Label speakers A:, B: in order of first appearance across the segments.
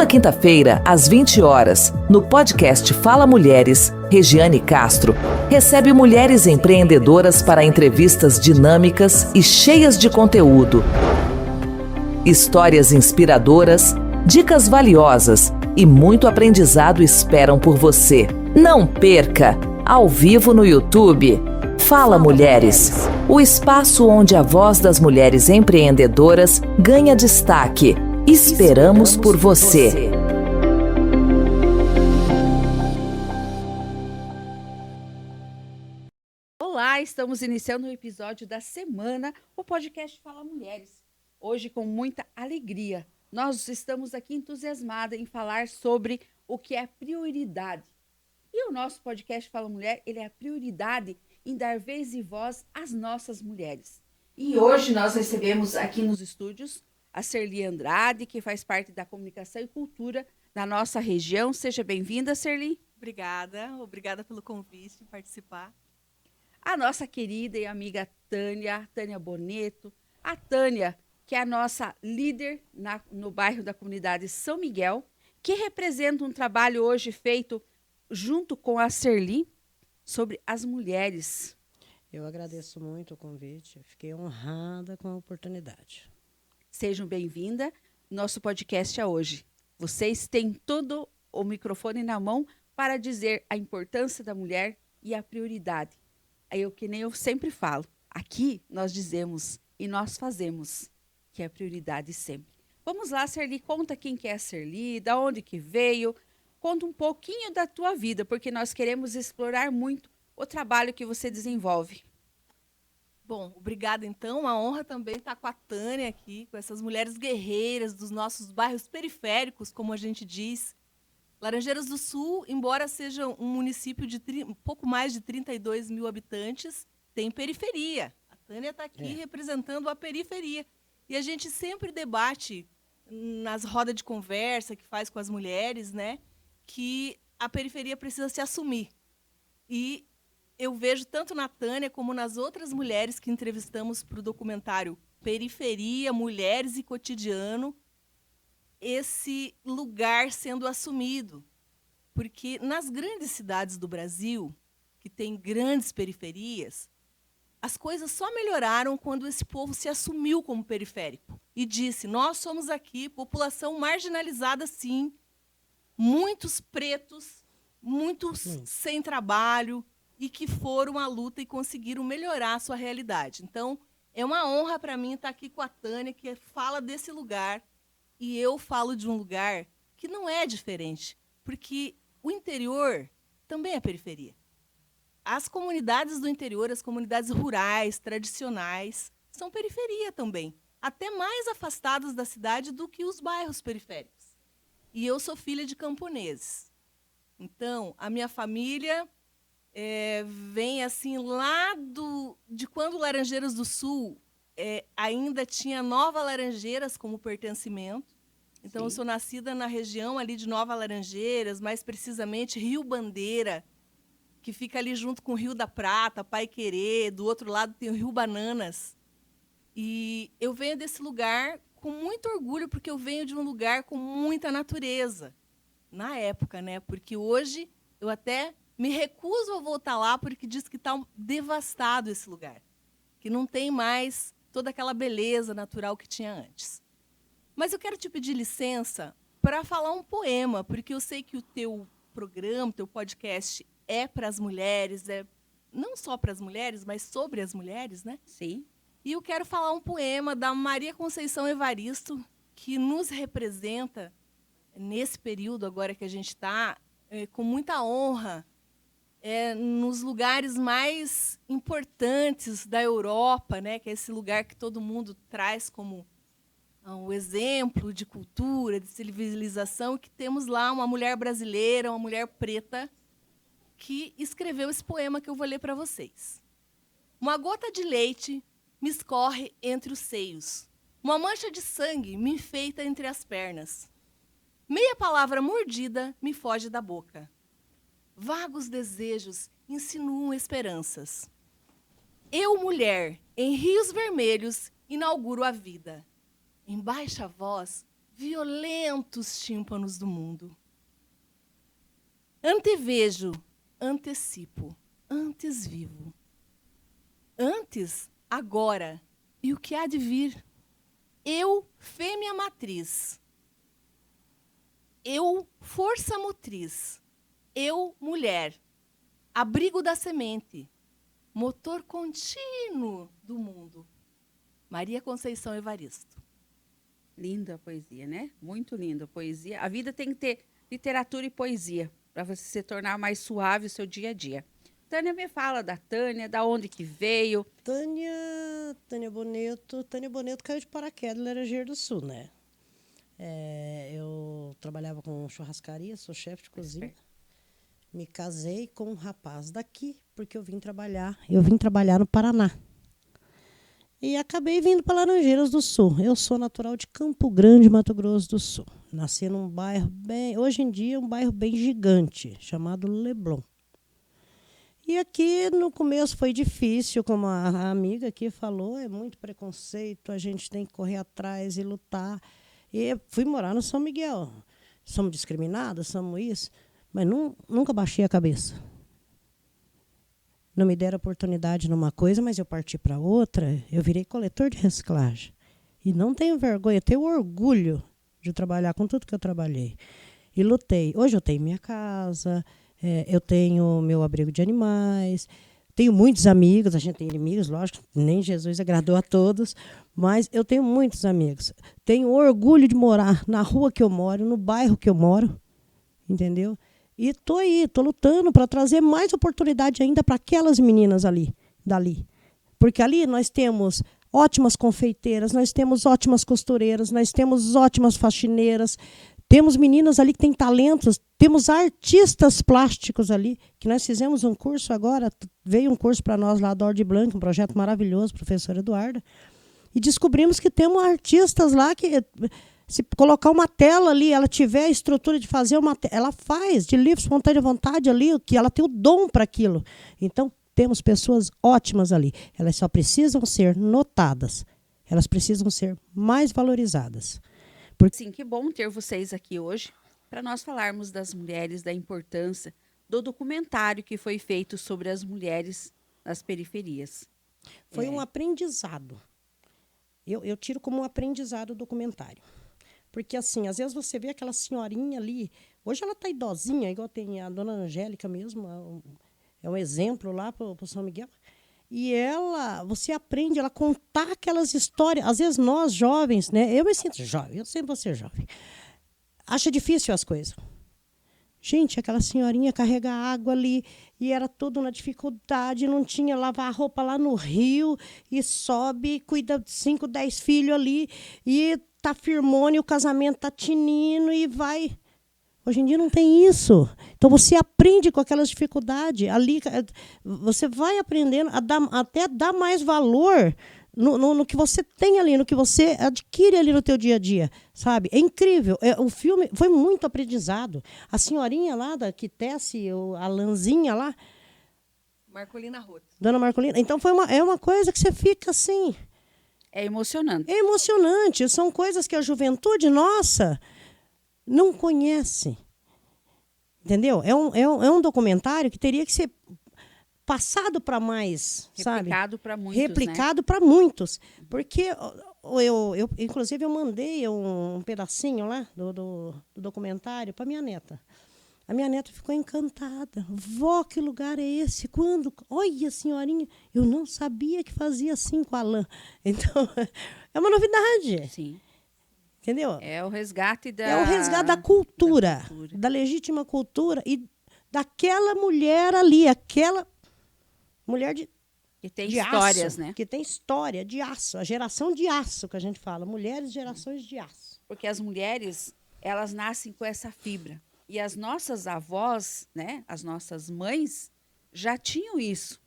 A: Toda quinta-feira, às 20 horas, no podcast Fala Mulheres, Regiane Castro recebe mulheres empreendedoras para entrevistas dinâmicas e cheias de conteúdo. Histórias inspiradoras, dicas valiosas e muito aprendizado esperam por você. Não perca! Ao vivo no YouTube, Fala Mulheres, o espaço onde a voz das mulheres empreendedoras ganha destaque. Esperamos por você.
B: Olá, estamos iniciando o episódio da semana, o podcast Fala Mulheres. Hoje, com muita alegria, nós estamos aqui entusiasmadas em falar sobre o que é prioridade. E o nosso podcast Fala Mulher, ele é a prioridade em dar vez e voz às nossas mulheres. E hoje nós recebemos aqui nos estúdios a Serli Andrade, que faz parte da comunicação e cultura da nossa região. Seja bem-vinda, Serli.
C: Obrigada pelo convite de participar.
B: A nossa querida e amiga Tânia Boneto. A Tânia, que é a nossa líder no bairro da comunidade São Miguel, que representa um trabalho hoje feito junto com a Serli sobre as mulheres.
D: Eu agradeço muito o convite, fiquei honrada com a oportunidade.
B: Sejam bem-vindas. Nosso podcast é hoje. Vocês têm todo o microfone na mão para dizer a importância da mulher e a prioridade. Que nem eu sempre falo, aqui nós dizemos e nós fazemos, que é a prioridade sempre. Vamos lá, Serli, conta quem que é a Serli, da onde que veio, conta um pouquinho da tua vida, porque nós queremos explorar muito o trabalho que você desenvolve.
C: Bom, obrigada então, uma honra também estar com a Tânia aqui, com essas mulheres guerreiras dos nossos bairros periféricos, como a gente diz. Laranjeiras do Sul, embora seja um município de pouco mais de 32 mil habitantes, tem periferia. A Tânia está aqui representando a periferia. E a gente sempre debate nas rodas de conversa que faz com as mulheres, né, que a periferia precisa se assumir. E eu vejo tanto na Tânia como nas outras mulheres que entrevistamos para o documentário Periferia, Mulheres e Cotidiano, esse lugar sendo assumido. Porque nas grandes cidades do Brasil, que tem grandes periferias, as coisas só melhoraram quando esse povo se assumiu como periférico e disse: nós somos aqui população marginalizada, sim, muitos pretos, muitos sem trabalho, e que foram à luta e conseguiram melhorar a sua realidade. Então, é uma honra para mim estar aqui com a Tânia, que fala desse lugar, e eu falo de um lugar que não é diferente, porque o interior também é periferia. As comunidades do interior, as comunidades rurais, tradicionais, são periferia também, até mais afastadas da cidade do que os bairros periféricos. E eu sou filha de camponeses. Então, a minha família vem assim lá de quando Laranjeiras do Sul ainda tinha Nova Laranjeiras como pertencimento. Então, sim, eu sou nascida na região ali de Nova Laranjeiras, mais precisamente Rio Bandeira, que fica ali junto com o Rio da Prata, Paiquerê, do outro lado tem o Rio Bananas. E eu venho desse lugar com muito orgulho, porque eu venho de um lugar com muita natureza, na época, né? Porque hoje eu até me recuso a voltar lá, porque diz que está devastado esse lugar, que não tem mais toda aquela beleza natural que tinha antes. Mas eu quero te pedir licença para falar um poema, porque eu sei que o teu programa, o teu podcast é para as mulheres, não só para as mulheres, mas sobre as mulheres, né?
B: Sim.
C: E eu quero falar um poema da Maria Conceição Evaristo, que nos representa nesse período agora que a gente está, com muita honra, nos lugares mais importantes da Europa, né, que é esse lugar que todo mundo traz como um exemplo de cultura, de civilização, que temos lá uma mulher brasileira, uma mulher preta, que escreveu esse poema que eu vou ler para vocês. Uma gota de leite me escorre entre os seios. Uma mancha de sangue me enfeita entre as pernas. Meia palavra mordida me foge da boca. Vagos desejos insinuam esperanças. Eu, mulher, em rios vermelhos, inauguro a vida. Em baixa voz, violentos tímpanos do mundo. Antevejo, antecipo, antes vivo. Antes, agora, e o que há de vir. Eu, fêmea matriz. Eu, força motriz. Eu, mulher. Abrigo da semente. Motor contínuo do mundo. Maria Conceição Evaristo.
B: Linda a poesia, né? Muito linda a poesia. A vida tem que ter literatura e poesia para você se tornar mais suave o seu dia a dia. Tânia, me fala da Tânia, da onde que veio.
D: Tânia Boneto caiu de paraquedas em Laranjeira do Sul, né? Eu trabalhava com churrascaria, sou chefe de cozinha. Me casei com um rapaz daqui, porque eu vim trabalhar no Paraná. E acabei vindo para Laranjeiras do Sul. Eu sou natural de Campo Grande, Mato Grosso do Sul. Nasci num bairro hoje em dia, um bairro bem gigante, chamado Leblon. E aqui, no começo, foi difícil, como a amiga aqui falou, é muito preconceito, a gente tem que correr atrás e lutar. E fui morar no São Miguel. Somos discriminados, somos isso, mas nunca baixei a cabeça. Não me deram oportunidade numa coisa, mas eu parti para outra. Eu virei coletor de reciclagem. E não tenho vergonha, tenho orgulho de trabalhar com tudo que eu trabalhei. E lutei. Hoje eu tenho minha casa, eu tenho meu abrigo de animais, tenho muitos amigos, a gente tem inimigos, lógico, nem Jesus agradou a todos, mas eu tenho muitos amigos. Tenho orgulho de morar na rua que eu moro, no bairro que eu moro, entendeu? E estou lutando para trazer mais oportunidade ainda para aquelas meninas dali. Porque ali nós temos ótimas confeiteiras, nós temos ótimas costureiras, nós temos ótimas faxineiras, temos meninas ali que têm talentos, temos artistas plásticos ali, que nós fizemos um curso agora, veio um curso para nós lá da Ordem Blanca, um projeto maravilhoso, professora Eduarda, e descobrimos que temos artistas lá que... Se colocar uma tela ali, ela tiver a estrutura de fazer uma tela, ela faz de livre, espontânea vontade ali, que ela tem o dom para aquilo. Então, temos pessoas ótimas ali. Elas só precisam ser notadas. Elas precisam ser mais valorizadas.
B: Sim, que bom ter vocês aqui hoje para nós falarmos das mulheres, da importância do documentário que foi feito sobre as mulheres nas periferias.
D: Foi um aprendizado. Eu tiro como um aprendizado o documentário. Porque, assim, às vezes você vê aquela senhorinha ali, hoje ela está idosinha, igual tem a dona Angélica mesmo, é um exemplo lá para o São Miguel. E você aprende ela contar aquelas histórias. Às vezes nós, jovens, né? Eu me sinto jovem, eu sempre vou ser jovem. Acha difícil as coisas. Gente, aquela senhorinha carrega água ali e era toda na dificuldade, não tinha lavar roupa lá no rio e sobe, cuida de 5, 10 filhos ali e tá firmona e o casamento tá tinindo e vai. Hoje em dia não tem isso. Então você aprende com aquelas dificuldades. Ali você vai aprendendo até dar mais valor no que você tem ali, no que você adquire ali no teu dia a dia, sabe? É incrível. O filme foi muito aprendizado. A senhorinha lá, que tece, a lãzinha lá.
C: Marcolina Roth.
D: Dona Marcolina. Então é uma coisa que você fica assim...
B: É emocionante.
D: É emocionante. São coisas que a juventude nossa não conhece. Entendeu? É um documentário que teria que ser passado para mais,
B: replicado para muitos,
D: replicado, né? Para muitos. Porque inclusive, eu mandei um pedacinho lá do documentário para minha neta. A minha neta ficou encantada. Vó, que lugar é esse? Quando? Olha, senhorinha, eu não sabia que fazia assim com a lã. Então, é uma novidade.
B: Sim.
D: Entendeu?
B: É o resgate
D: da cultura, da legítima cultura e daquela mulher ali, aquela mulher
B: que tem
D: de
B: histórias,
D: aço,
B: né?
D: Que tem história de aço, a geração de aço que a gente fala, mulheres gerações de aço.
B: Porque as mulheres, elas nascem com essa fibra. E as nossas avós, né, as nossas mães, já tinham isso,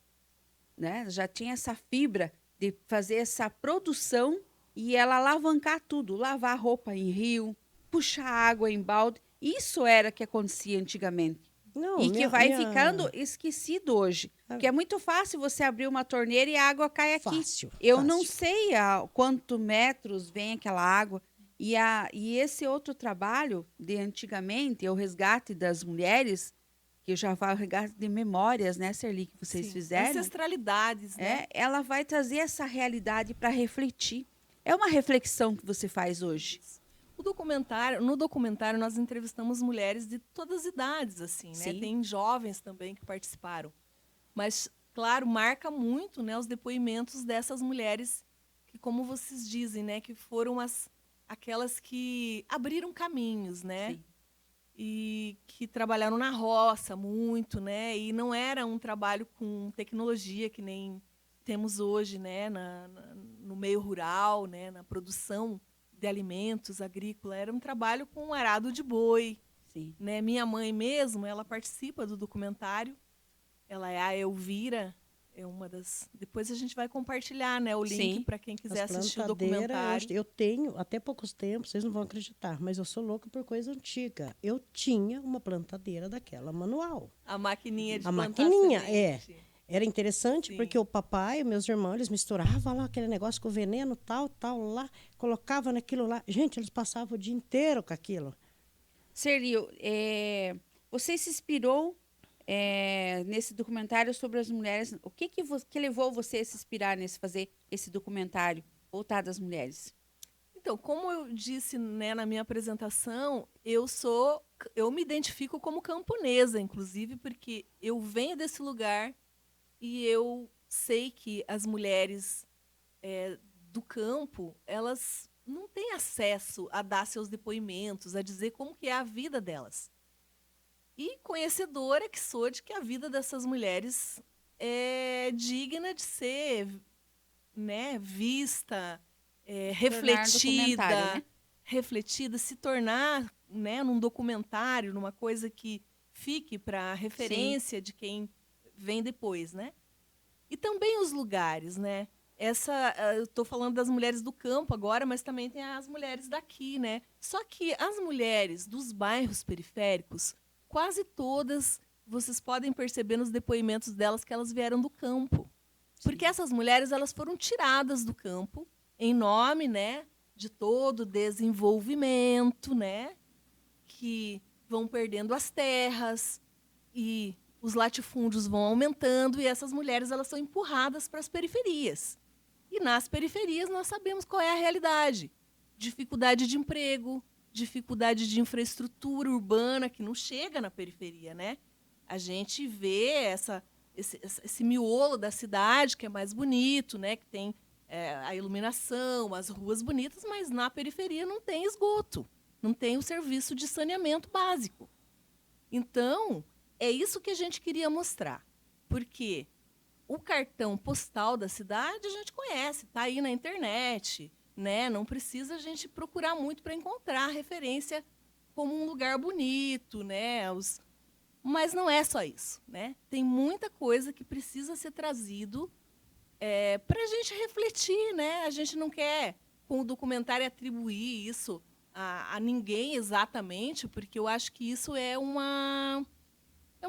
B: né? Já tinha essa fibra de fazer essa produção e ela alavancar tudo, lavar roupa em rio, puxar água em balde. Isso era que acontecia antigamente.
D: Não,
B: e que vai ficando esquecido hoje. Porque é muito fácil você abrir uma torneira e a água cai aqui.
D: Fácil.
B: Eu não sei a quantos metros vem aquela água. E esse outro trabalho de antigamente, o resgate das mulheres, que eu já falo resgate de memórias, né, Serli, que vocês
C: Sim,
B: fizeram,
C: ancestralidades, né?
B: ela vai trazer essa realidade para refletir. É uma reflexão que você faz hoje.
C: No documentário nós entrevistamos mulheres de todas as idades, assim, né?
B: Sim.
C: Tem jovens também que participaram. Mas, claro, marca muito, né, os depoimentos dessas mulheres que, como vocês dizem, né, que foram aquelas que abriram caminhos, né?
B: Sim.
C: E que trabalharam na roça muito, né? E não era um trabalho com tecnologia que nem temos hoje, né? No meio rural, né? Na produção de alimentos agrícola. Era um trabalho com arado de boi,
B: Sim.
C: né? Minha mãe mesmo, ela participa do documentário. Ela é a Elvira, é uma das... Depois a gente vai compartilhar, né, o link
B: Sim.
C: para quem quiser
D: As
C: assistir o
D: plantadeiras,
C: documentário.
D: eu tenho, até poucos tempos, vocês não vão acreditar, mas eu sou louca por coisa antiga. Eu tinha uma plantadeira daquela manual.
C: A maquininha de
D: A
C: plantar
D: maquininha,
C: semente.
D: Era interessante
C: Sim.
D: porque o papai e meus irmãos, eles misturavam lá aquele negócio com veneno, tal, lá, colocavam naquilo lá. Gente, eles passavam o dia inteiro com aquilo.
B: Serli, você se inspirou nesse documentário sobre as mulheres. O que levou você a se inspirar fazer esse documentário voltado às mulheres?
C: Então, como eu disse, né, na minha apresentação, eu me identifico como camponesa, inclusive, porque eu venho desse lugar e eu sei que as mulheres do campo, elas não têm acesso a dar seus depoimentos, a dizer como que é a vida delas. E conhecedora que sou de que a vida dessas mulheres é digna de ser, né, vista,
B: documentário, né?
C: refletida, se tornar, né, num documentário, numa coisa que fique para referência de quem vem depois, né? E também os lugares, né? Eu estou falando das mulheres do campo agora, mas também tem as mulheres daqui, né? Só que as mulheres dos bairros periféricos, quase todas, vocês podem perceber nos depoimentos delas que elas vieram do campo. Porque essas mulheres, elas foram tiradas do campo em nome, né, de todo o desenvolvimento, né, que vão perdendo as terras e os latifúndios vão aumentando e essas mulheres, elas são empurradas para as periferias. E nas periferias nós sabemos qual é a realidade. Dificuldade de emprego, dificuldade de infraestrutura urbana que não chega na periferia, né? A gente vê esse miolo da cidade que é mais bonito, né? Que tem a iluminação, as ruas bonitas, mas na periferia não tem esgoto, não tem o serviço de saneamento básico. Então, é isso que a gente queria mostrar, porque o cartão postal da cidade a gente conhece, está aí na internet, né? Não precisa a gente procurar muito para encontrar a referência como um lugar bonito, né? Mas não é só isso, né? Tem muita coisa que precisa ser trazido para a gente refletir, né? A gente não quer, com o documentário, atribuir isso a ninguém exatamente, porque eu acho que isso é uma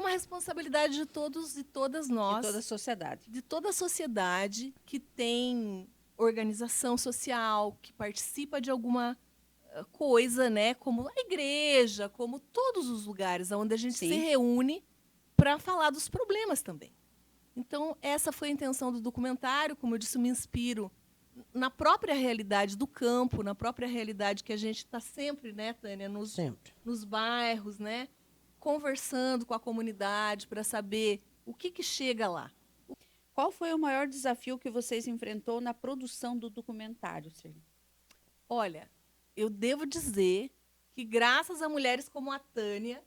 C: responsabilidade de todos e todas nós.
B: De toda a sociedade.
C: De toda a sociedade que tem organização social, que participa de alguma coisa, né? Como a igreja, como todos os lugares onde a gente se reúne para falar dos problemas também. Então, essa foi a intenção do documentário. Como eu disse, eu me inspiro na própria realidade do campo, na própria realidade que a gente está sempre, né, Tânia, nos bairros, né? Conversando com a comunidade para saber o que chega lá.
B: Qual foi o maior desafio que vocês enfrentou na produção do documentário, Serli?
C: Olha, eu devo dizer que graças a mulheres como a Tânia,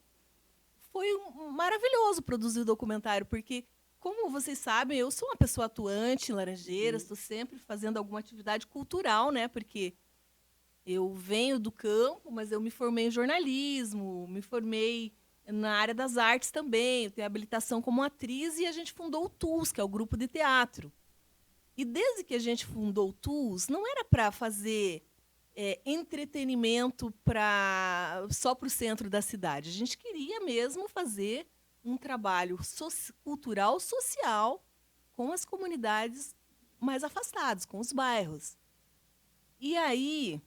C: foi maravilhoso produzir o documentário, porque, como vocês sabem, eu sou uma pessoa atuante em Laranjeiras, estou sempre fazendo alguma atividade cultural, né? Porque eu venho do campo, mas eu me formei em jornalismo, me formei na área das artes também, eu tenho habilitação como atriz e a gente fundou o TUS, que é o grupo de teatro. E desde que a gente fundou o TUS, não era para fazer entretenimento só para o centro da cidade. A gente queria mesmo fazer um trabalho cultural, social, com as comunidades mais afastadas, com os bairros. E aí,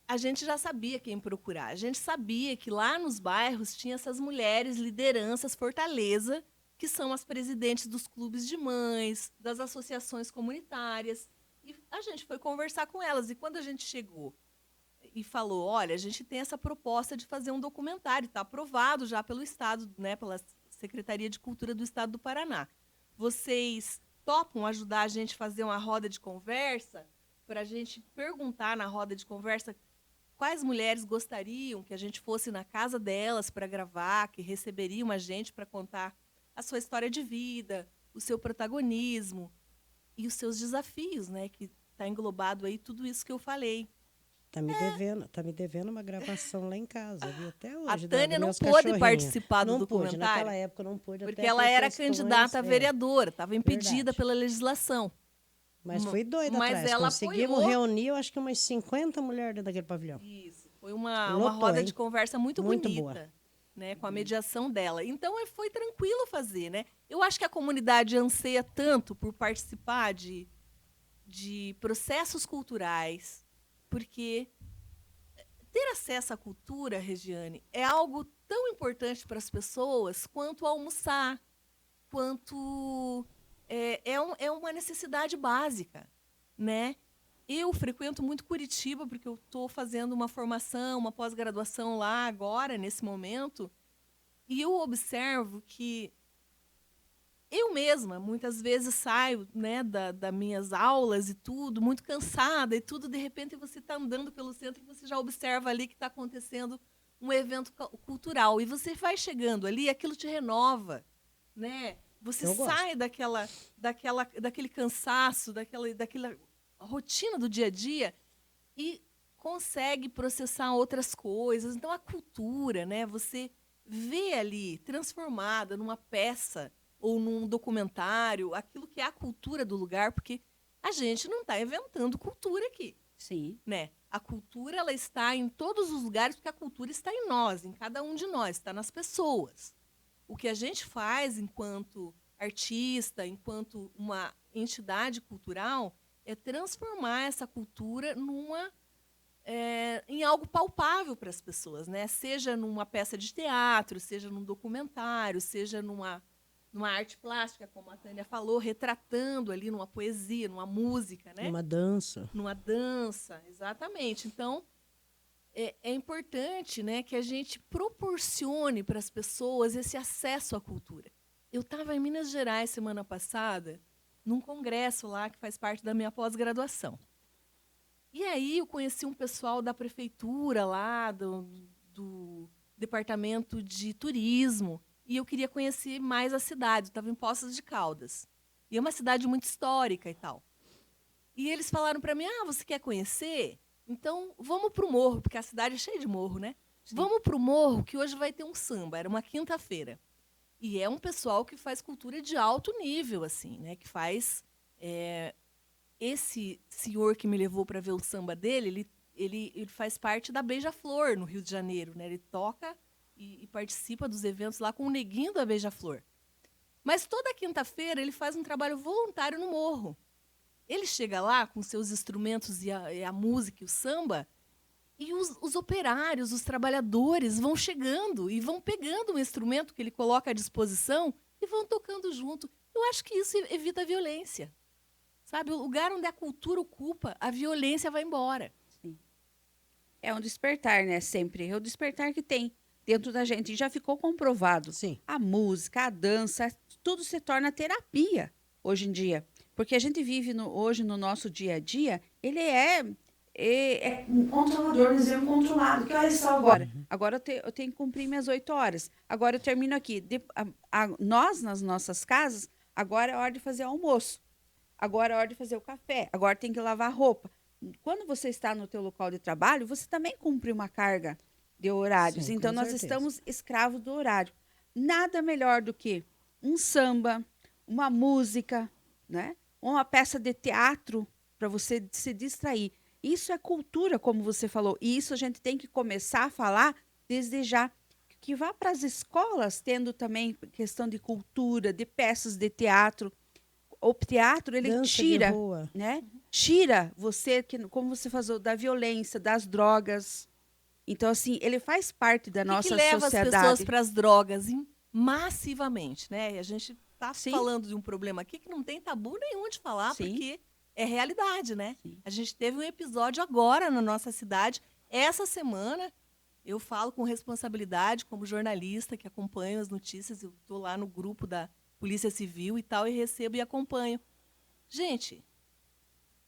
C: a gente já sabia quem procurar. A gente sabia que lá nos bairros tinha essas mulheres, lideranças, fortaleza, que são as presidentes dos clubes de mães, das associações comunitárias. E a gente foi conversar com elas. E quando a gente chegou e falou, olha, a gente tem essa proposta de fazer um documentário, está aprovado já pelo Estado, né, pela Secretaria de Cultura do Estado do Paraná. Vocês topam ajudar a gente a fazer uma roda de conversa, para a gente perguntar na roda de conversa quais mulheres gostariam que a gente fosse na casa delas para gravar, que receberiam a gente para contar a sua história de vida, o seu protagonismo e os seus desafios, né, que está englobado aí tudo isso que eu falei.
D: Tá me devendo uma gravação lá em casa, viu? Até hoje.
C: A Tânia não pôde participar do documentário.
D: Naquela época não pôde.
C: Porque ela era candidata a vereadora, estava impedida pela legislação.
D: Mas foi doida atrás.
C: Ela
D: conseguimos
C: apoiou.
D: reunir, eu acho que umas 50 mulheres dentro daquele pavilhão.
C: Isso. Foi uma roda de conversa muito bonita,
D: boa.
C: Né, com a mediação dela. Então, foi tranquilo fazer, né? Eu acho que a comunidade anseia tanto por participar de processos culturais, porque ter acesso à cultura, Regiane, é algo tão importante para as pessoas quanto almoçar, quanto é uma necessidade básica, né? Eu frequento muito Curitiba, porque eu estou fazendo uma formação, uma pós-graduação lá agora, nesse momento, e eu observo que eu mesma, muitas vezes, saio, né, das minhas aulas e tudo, muito cansada e tudo, de repente você está andando pelo centro e você já observa ali que está acontecendo um evento cultural. E você vai chegando ali, aquilo te renova, né? Você sai daquele cansaço, daquela rotina do dia a dia e consegue processar outras coisas. Então, a cultura, né, você vê ali transformada numa peça ou num documentário, aquilo que é a cultura do lugar, porque a gente não está inventando cultura aqui.
B: Sim.
C: Né? A cultura ela está em todos os lugares, porque a cultura está em nós, em cada um de nós, está nas pessoas. O que a gente faz enquanto artista, enquanto uma entidade cultural, é transformar essa cultura em algo palpável para as pessoas, né? Seja numa peça de teatro, seja num documentário, seja numa arte plástica, como a Tânia falou, retratando ali numa poesia, numa música, né?
D: Numa dança.
C: Numa dança, exatamente. Então, é importante, né, que a gente proporcione para as pessoas esse acesso à cultura. Eu estava em Minas Gerais semana passada, num congresso lá que faz parte da minha pós-graduação. E aí eu conheci um pessoal da prefeitura lá, do departamento de turismo, e eu queria conhecer mais a cidade. Eu estava em Poços de Caldas. E é uma cidade muito histórica e tal. E eles falaram para mim, você quer conhecer? Então, vamos para o morro, porque a cidade é cheia de morro, né? Sim. Vamos para o morro, que hoje vai ter um samba. Era uma quinta-feira. E é um pessoal que faz cultura de alto nível, assim, né? Que faz... Esse senhor que me levou para ver o samba dele, ele faz parte da Beija-Flor, no Rio de Janeiro, né? Ele toca e participa dos eventos lá com o Neguinho da Beija-Flor. Mas toda quinta-feira ele faz um trabalho voluntário no morro. Ele chega lá com seus instrumentos e a música e o samba, e os operários, os trabalhadores vão chegando e vão pegando o instrumento que ele coloca à disposição e vão tocando junto. Eu acho que isso evita a violência. Sabe, o lugar onde a cultura ocupa, a violência vai embora.
B: Sim. É um despertar, né, sempre. É o despertar que tem dentro da gente. E já ficou comprovado.
D: Sim.
B: A música, a dança, tudo se torna terapia hoje em dia. Porque a gente vive hoje no nosso dia a dia, ele é um controlador, é um controlado. Que olha só agora. Agora eu tenho que cumprir minhas 8 horas. Agora eu termino aqui. Nós, nas nossas casas, agora é hora de fazer almoço. Agora é hora de fazer o café. Agora tem que lavar a roupa. Quando você está no teu local de trabalho, você também cumpre uma carga de horários.
D: Sim,
B: então, nós estamos escravos do horário. Nada melhor do que um samba, uma música, né? Uma peça de teatro para você se distrair. Isso é cultura, como você falou. E isso a gente tem que começar a falar desde já. Que vá para as escolas tendo também questão de cultura, de peças de teatro. o teatro, ele
D: Dança de
B: tira,
D: rua.
B: né? Tira você, como você falou, da violência, das drogas. Então, assim, ele faz parte da
C: O que
B: nossa
C: leva
B: sociedade.
C: as pessoas para as drogas massivamente, né? E a gente está
B: Sim.
C: falando de um problema aqui que não tem tabu nenhum de falar,
B: Sim.
C: porque é realidade, né?
B: Sim.
C: A gente teve um episódio agora na nossa cidade, essa semana. Eu falo com responsabilidade como jornalista que acompanho as notícias, eu estou lá no grupo da Polícia Civil e tal, e recebo e acompanho. Gente,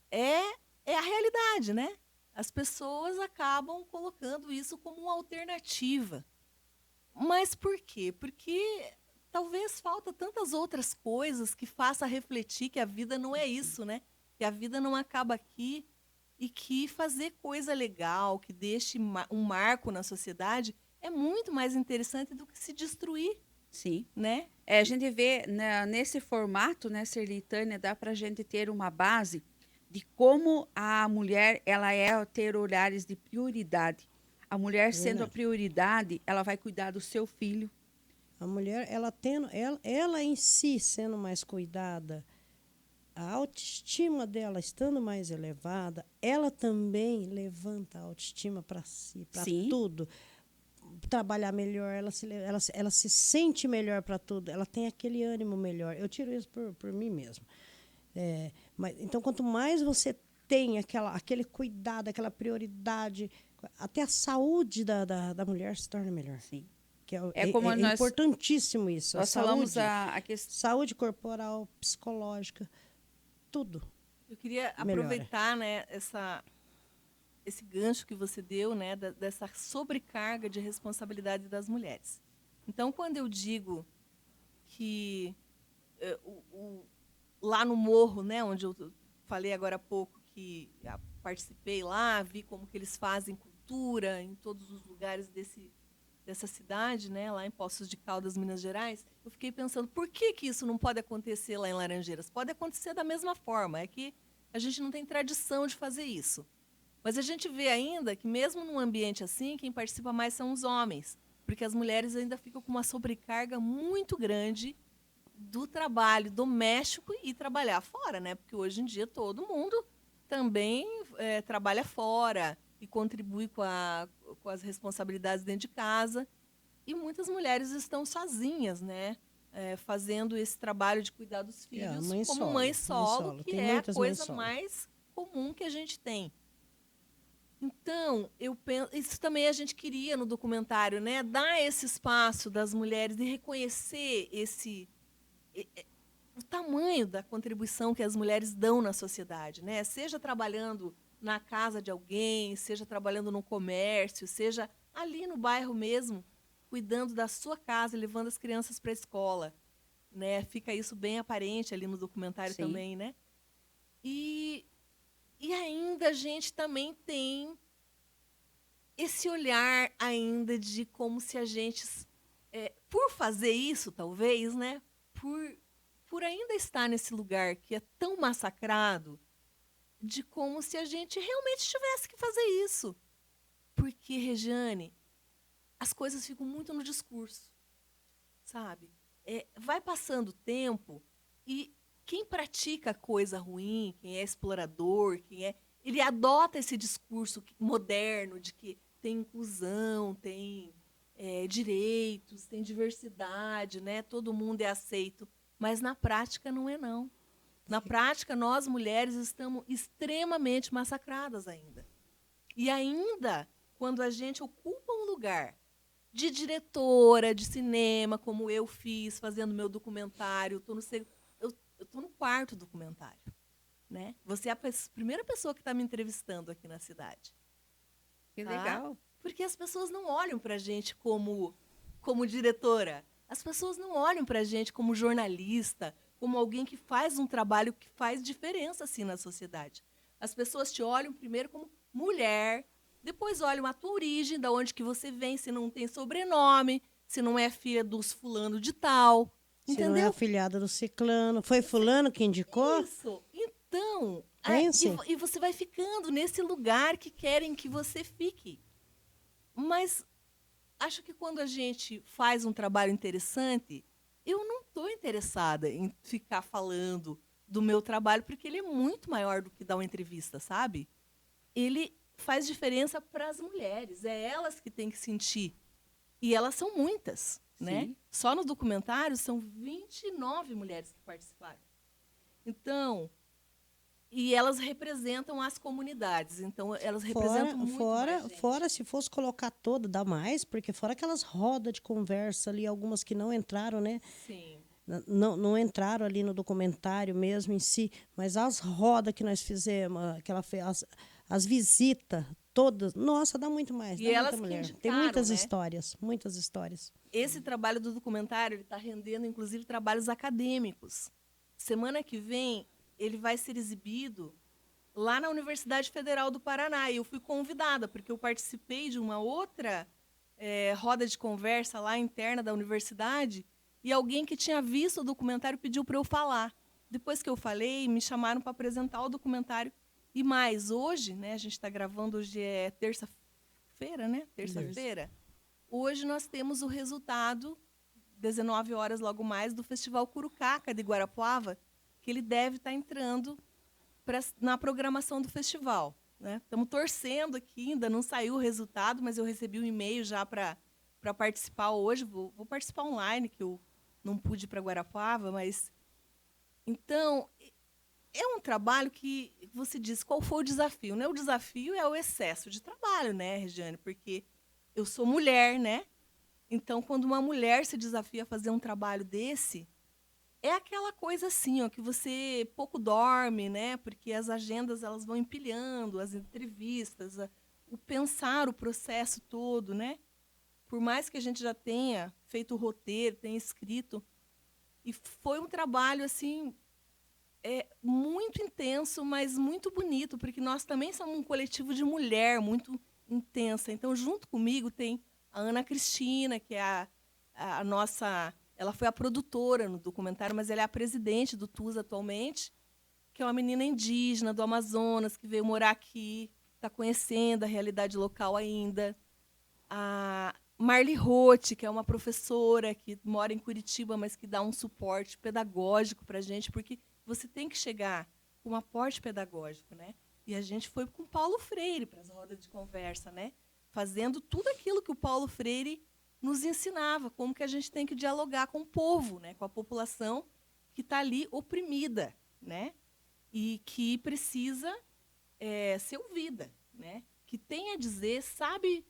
C: é a realidade, né? As pessoas acabam colocando isso como uma alternativa. Mas por quê? Porque talvez falta tantas outras coisas que faça refletir que a vida não é isso, né? Que a vida não acaba aqui e que fazer coisa legal, que deixe um marco na sociedade, é muito mais interessante do que se destruir,
B: Sim.
C: né?
B: A gente vê nesse formato, né, Serli e Tânia, dá para a gente ter uma base de como a mulher ela é ter olhares de prioridade. A mulher sendo a prioridade, ela vai cuidar do seu filho.
D: A mulher, ela em si sendo mais cuidada, a autoestima dela estando mais elevada, ela também levanta a autoestima para si, para tudo. Trabalhar melhor, ela se sente melhor para tudo, ela tem aquele ânimo melhor. Eu tiro isso por mim mesma. Então, quanto mais você tem aquele cuidado, aquela prioridade, até a saúde da mulher se torna melhor.
B: Sim.
D: Que
B: É como nós,
D: importantíssimo isso.
B: Nós falamos a questão.
D: Saúde corporal, psicológica, tudo.
C: Eu queria aproveitar, né, esse gancho que você deu, né, dessa sobrecarga de responsabilidade das mulheres. Então, quando eu digo que lá no morro, né, onde eu falei agora há pouco que participei lá, vi como que eles fazem cultura em todos os lugares dessa cidade, né, lá em Poços de Caldas, Minas Gerais, eu fiquei pensando, por que isso não pode acontecer lá em Laranjeiras? Pode acontecer da mesma forma, é que a gente não tem tradição de fazer isso. Mas a gente vê ainda que mesmo num ambiente assim, quem participa mais são os homens, porque as mulheres ainda ficam com uma sobrecarga muito grande do trabalho doméstico e trabalhar fora, né? Porque hoje em dia todo mundo também trabalha fora e contribui com as responsabilidades dentro de casa. E muitas mulheres estão sozinhas, né? Fazendo esse trabalho de cuidar dos filhos como mãe solo, que é a coisa mais comum que a gente tem. Então, eu penso, isso também a gente queria no documentário, né? Dar esse espaço das mulheres e reconhecer o tamanho da contribuição que as mulheres dão na sociedade, né? Seja trabalhando na casa de alguém, seja trabalhando no comércio, seja ali no bairro mesmo, cuidando da sua casa, levando as crianças para a escola, né? Fica isso bem aparente ali no documentário também, né? E ainda a gente também tem esse olhar ainda de como se a gente, por fazer isso, talvez, né? Por ainda estar nesse lugar que é tão massacrado, de como se a gente realmente tivesse que fazer isso. Porque, Regiane, as coisas ficam muito no discurso, sabe? Vai passando o tempo e quem pratica coisa ruim, quem é explorador, ele adota esse discurso moderno de que tem inclusão, tem direitos, tem diversidade, né? Todo mundo é aceito. Mas na prática não é, não. Na prática, nós mulheres estamos extremamente massacradas ainda. E ainda, quando a gente ocupa um lugar de diretora de cinema, como eu fiz, fazendo meu documentário, eu estou no quarto documentário, né? Você é a primeira pessoa que está me entrevistando aqui na cidade.
B: Que legal.
C: Porque as pessoas não olham para a gente como diretora. As pessoas não olham para a gente como jornalista, como alguém que faz um trabalho que faz diferença assim, na sociedade. As pessoas te olham primeiro como mulher, depois olham a tua origem, de onde que você vem, se não tem sobrenome, se não é filha dos fulano de tal. Entendeu?
D: Se não é afilhada do ciclano. Foi fulano que indicou?
C: Isso. Então, e você vai ficando nesse lugar que querem que você fique. Mas acho que quando a gente faz um trabalho interessante, eu não estou interessada em ficar falando do meu trabalho, porque ele é muito maior do que dar uma entrevista, sabe? Ele faz diferença para as mulheres, é elas que têm que sentir. E elas são muitas, né?
B: Sim.
C: Só no documentário são 29 mulheres que participaram. Então, e elas representam as comunidades. Então, elas representam muito mais gente.
D: Fora, se fosse colocar todo, dá mais, porque fora aquelas rodas de conversa ali, algumas que não entraram, né?
C: Sim.
D: Não entraram ali no documentário mesmo em si, mas as rodas que nós fizemos, as visitas, todas, nossa, dá muito mais.
C: E
D: dá
C: elas
D: muita mulher.
C: que
D: Tem
C: indicaram,
D: muitas
C: né?
D: histórias, muitas histórias.
C: Esse trabalho do documentário está rendendo, inclusive, trabalhos acadêmicos. Semana que vem, ele vai ser exibido lá na Universidade Federal do Paraná. E eu fui convidada, porque eu participei de uma outra roda de conversa lá interna da universidade, e alguém que tinha visto o documentário pediu para eu falar. Depois que eu falei, me chamaram para apresentar o documentário. E mais, hoje, né, a gente está gravando, hoje é terça-feira, né? Terça-feira. Hoje nós temos o resultado, 19 horas logo mais, do Festival Curucaca de Guarapuava, que ele deve estar entrando na programação do festival, né? Estamos torcendo aqui, ainda não saiu o resultado, mas eu recebi um e-mail já para participar hoje. Vou participar online, que eu não pude ir para Guarapuava, mas... Então, é um trabalho que você diz, qual foi o desafio, né? O desafio é o excesso de trabalho, né, Regiane? Porque eu sou mulher, né? Então, quando uma mulher se desafia a fazer um trabalho desse, é aquela coisa assim, ó, que você pouco dorme, né? Porque as agendas elas vão empilhando, as entrevistas, o pensar o processo todo, né? Por mais que a gente já tenha feito o roteiro, tenha escrito, e foi um trabalho assim muito intenso, mas muito bonito, porque nós também somos um coletivo de mulher muito intensa. Então, junto comigo tem a Ana Cristina, que é a nossa... Ela foi a produtora no documentário, mas ela é a presidente do TUS atualmente, que é uma menina indígena do Amazonas, que veio morar aqui, está conhecendo a realidade local ainda. A Marli Roth, que é uma professora que mora em Curitiba, mas que dá um suporte pedagógico para a gente, porque você tem que chegar com um aporte pedagógico, né? E a gente foi com o Paulo Freire para as rodas de conversa, né? Fazendo tudo aquilo que o Paulo Freire nos ensinava, como que a gente tem que dialogar com o povo, né? Com a população que está ali oprimida, né? E que precisa ser ouvida, né? Que tem a dizer, sabe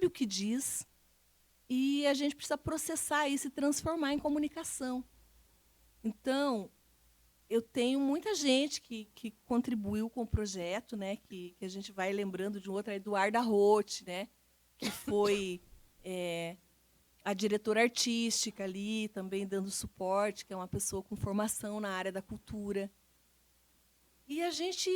C: o que diz, e a gente precisa processar isso e transformar em comunicação. Então, eu tenho muita gente que contribuiu com o projeto, né? Que a gente vai lembrando de um outro, a Eduarda Roth, né? Que foi a diretora artística ali, também dando suporte, que é uma pessoa com formação na área da cultura. E a gente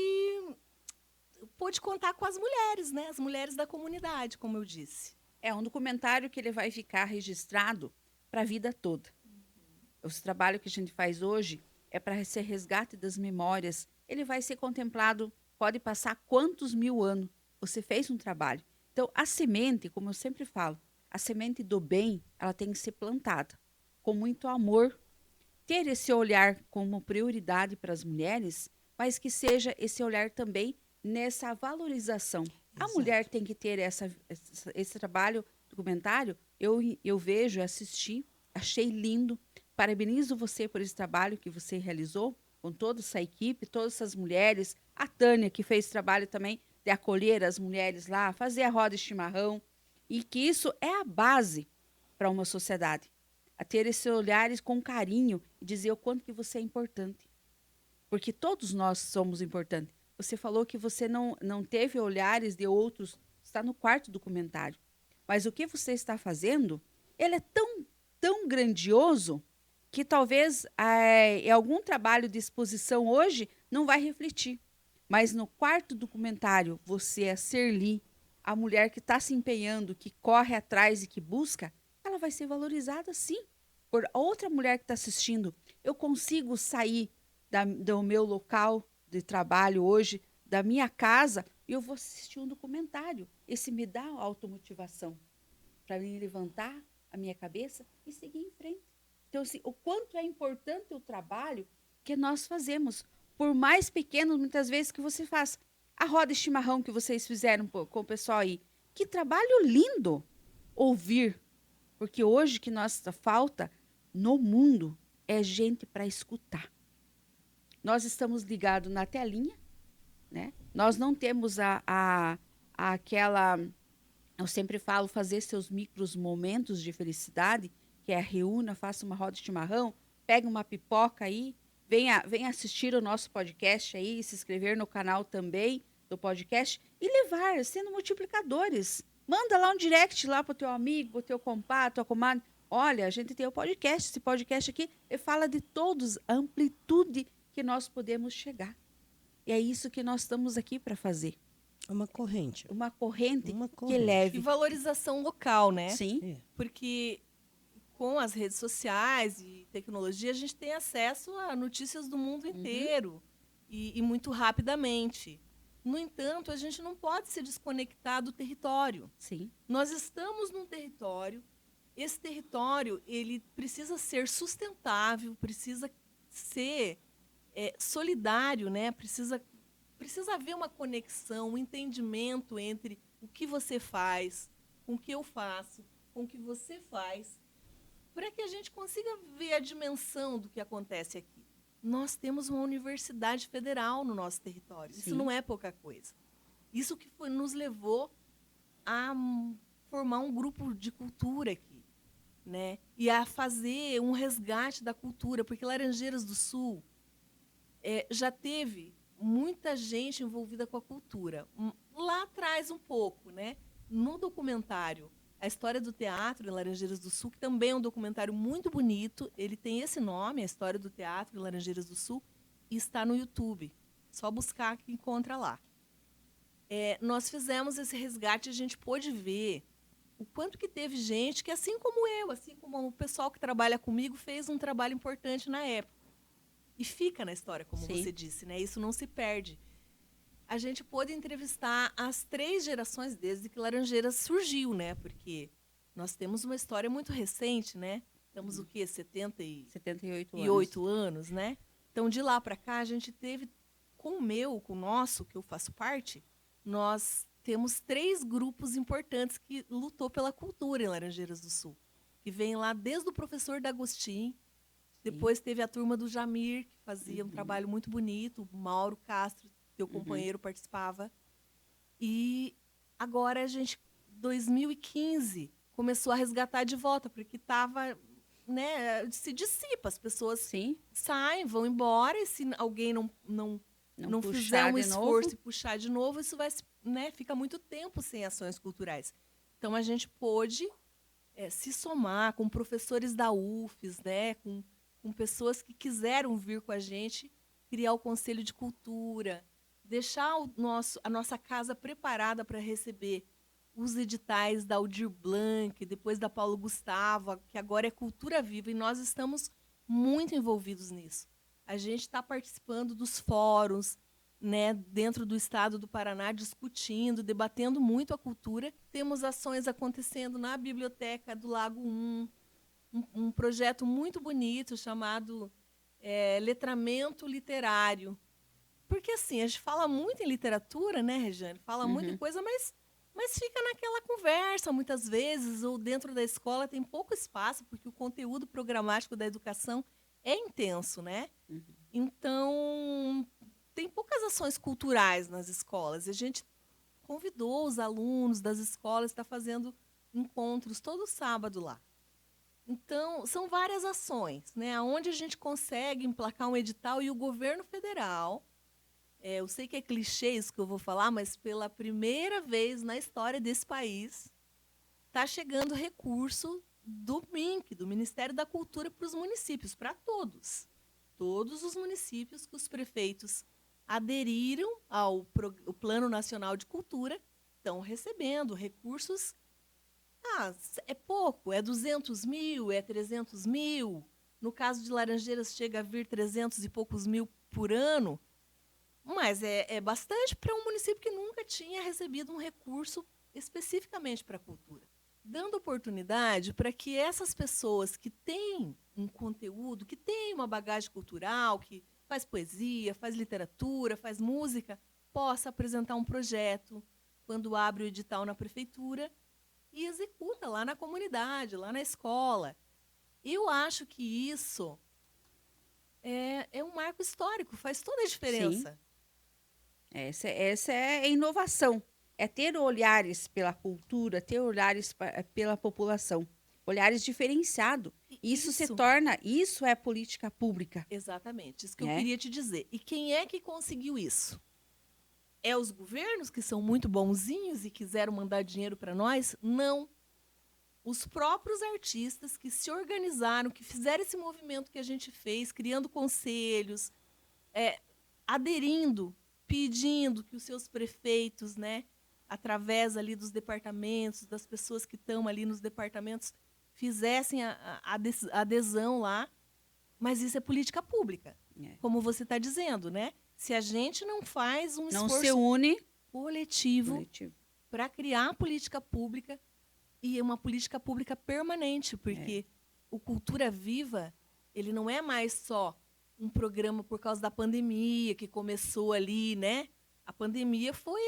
C: pôde contar com as mulheres, né? As mulheres da comunidade, como eu disse.
B: É um documentário que ele vai ficar registrado para a vida toda. Os trabalhos que a gente faz hoje é para ser resgate das memórias. Ele vai ser contemplado, pode passar quantos mil anos. Você fez um trabalho. Então, a semente, como eu sempre falo, a semente do bem, ela tem que ser plantada com muito amor. Ter esse olhar como prioridade para as mulheres, mas que seja esse olhar também nessa valorização.
D: Exato.
B: A mulher tem que ter esse trabalho documentário. Eu vejo, assisti, achei lindo. Parabenizo você por esse trabalho que você realizou com toda essa equipe, todas essas mulheres. A Tânia, que fez trabalho também de acolher as mulheres lá, fazer a roda de chimarrão. E que isso é a base para uma sociedade. A ter esses olhares com carinho e dizer o quanto que você é importante. Porque todos nós somos importantes. Você falou que você não teve olhares de outros, está no quarto documentário. Mas o que você está fazendo, ele é tão grandioso que talvez em algum trabalho de exposição hoje não vai refletir. Mas no quarto documentário, você, a Serli, a mulher que está se empenhando, que corre atrás e que busca, ela vai ser valorizada sim por outra mulher que está assistindo. Eu consigo sair do meu local de trabalho hoje, da minha casa, e eu vou assistir um documentário. Esse me dá automotivação para mim levantar a minha cabeça e seguir em frente. Então, assim, o quanto é importante o trabalho que nós fazemos. Por mais pequeno, muitas vezes, que você faz. A roda de chimarrão que vocês fizeram com o pessoal aí. Que trabalho lindo ouvir. Porque hoje que nossa falta no mundo é gente para escutar. Nós estamos ligados na telinha, né? Nós não temos aquela... Eu sempre falo, fazer seus micros momentos de felicidade, que é reúna, faça uma roda de chimarrão, pega uma pipoca aí, venha assistir o nosso podcast aí, se inscrever no canal também do podcast e levar, sendo multiplicadores. Manda lá um direct lá pro teu amigo, pro teu compadre, tua comadre. Olha, a gente tem o podcast, esse podcast aqui, ele fala de todos, a amplitude que nós podemos chegar. E é isso que nós estamos aqui para fazer.
D: Uma corrente.
B: Uma corrente que
C: E
B: leve.
C: valorização local, né?
B: Sim.
D: É.
C: Porque com as redes sociais e tecnologia, a gente tem acesso a notícias do mundo inteiro e muito rapidamente. No entanto, a gente não pode se desconectar do território.
B: Sim.
C: Nós estamos num território, esse território ele precisa ser sustentável, precisa ser solidário, né? Precisa haver uma conexão, um entendimento entre o que você faz, com o que eu faço, com o que você faz, para que a gente consiga ver a dimensão do que acontece aqui. Nós temos uma universidade federal no nosso território. Isso
B: Sim.
C: não é pouca coisa. Isso que nos levou a formar um grupo de cultura aqui, né? E a fazer um resgate da cultura, porque Laranjeiras do Sul já teve muita gente envolvida com a cultura. Lá atrás um pouco, né? No documentário A História do Teatro em Laranjeiras do Sul, que também é um documentário muito bonito, ele tem esse nome, A História do Teatro em Laranjeiras do Sul, e está no YouTube. Só buscar que encontra lá. Nós fizemos esse resgate e a gente pôde ver o quanto que teve gente que, assim como eu, assim como o pessoal que trabalha comigo, fez um trabalho importante na época. E fica na história, como
B: Sim.
C: você disse, né? Isso não se perde. A gente pôde entrevistar as 3 gerações desde que Laranjeiras surgiu, né? Porque nós temos uma história muito recente, né? Estamos o quê?
B: 78
C: anos, né? Então, de lá para cá, a gente teve, com o nosso, que eu faço parte, nós temos 3 grupos importantes que lutou pela cultura em Laranjeiras do Sul. Que vem lá desde o professor D'Agostin, depois teve a turma do Jamir, que fazia um trabalho muito bonito, o Mauro Castro, teu companheiro, participava. E agora a gente, 2015, começou a resgatar de volta, porque estava, né, se dissipa, as pessoas
B: Sim.
C: saem, vão embora, e se alguém não
B: puxar
C: fizer um
B: de
C: esforço
B: novo.
C: e puxar de novo, isso vai, né, fica muito tempo sem ações culturais. Então a gente pôde se somar com professores da UFES, né, com pessoas que quiseram vir com a gente, criar o Conselho de Cultura, deixar a nossa casa preparada para receber os editais da Aldir Blanc, depois da Paulo Gustavo, que agora é Cultura Viva, e nós estamos muito envolvidos nisso. A gente está participando dos fóruns, né, dentro do estado do Paraná, discutindo, debatendo muito a cultura. Temos ações acontecendo na Biblioteca do Lago 1, um projeto muito bonito chamado Letramento Literário. Porque, assim, a gente fala muito em literatura, né, Regiane? Fala muita coisa, mas fica naquela conversa, muitas vezes, ou dentro da escola tem pouco espaço, porque o conteúdo programático da educação é intenso, né? Então, tem poucas ações culturais nas escolas. E a gente convidou os alunos das escolas, está fazendo encontros todo sábado lá. Então, são várias ações, né? Onde a gente consegue emplacar um edital e o governo federal, eu sei que é clichê isso que eu vou falar, mas pela primeira vez na história desse país, está chegando recurso do MINC, do Ministério da Cultura, para os municípios, para todos. Todos os municípios que os prefeitos aderiram ao Plano Nacional de Cultura estão recebendo recursos. É pouco, é 200 mil, é 300 mil. No caso de Laranjeiras, chega a vir 300 e poucos mil por ano. Mas é bastante para um município que nunca tinha recebido um recurso especificamente para a cultura. Dando oportunidade para que essas pessoas que têm um conteúdo, que tem uma bagagem cultural, que faz poesia, faz literatura, faz música, possa apresentar um projeto quando abre o edital na prefeitura e executa lá na comunidade, lá na escola. Eu acho que isso é um marco histórico, faz toda a diferença.
B: Essa é a inovação. É ter olhares pela cultura, ter olhares pela população. Olhares diferenciados. Isso é política pública.
C: Exatamente, isso que eu queria te dizer. E quem é que conseguiu isso? É os governos que são muito bonzinhos e quiseram mandar dinheiro para nós? Não. Os próprios artistas que se organizaram, que fizeram esse movimento que a gente fez, criando conselhos, aderindo, pedindo que os seus prefeitos, né, através ali dos departamentos, das pessoas que estão ali nos departamentos, fizessem a adesão lá. Mas isso é política pública, como você está dizendo, né? Se a gente não faz um esforço
B: se une
C: coletivo para criar política pública, e uma política pública permanente, porque o Cultura Viva, ele não é mais só um programa por causa da pandemia, que começou ali, né? A pandemia foi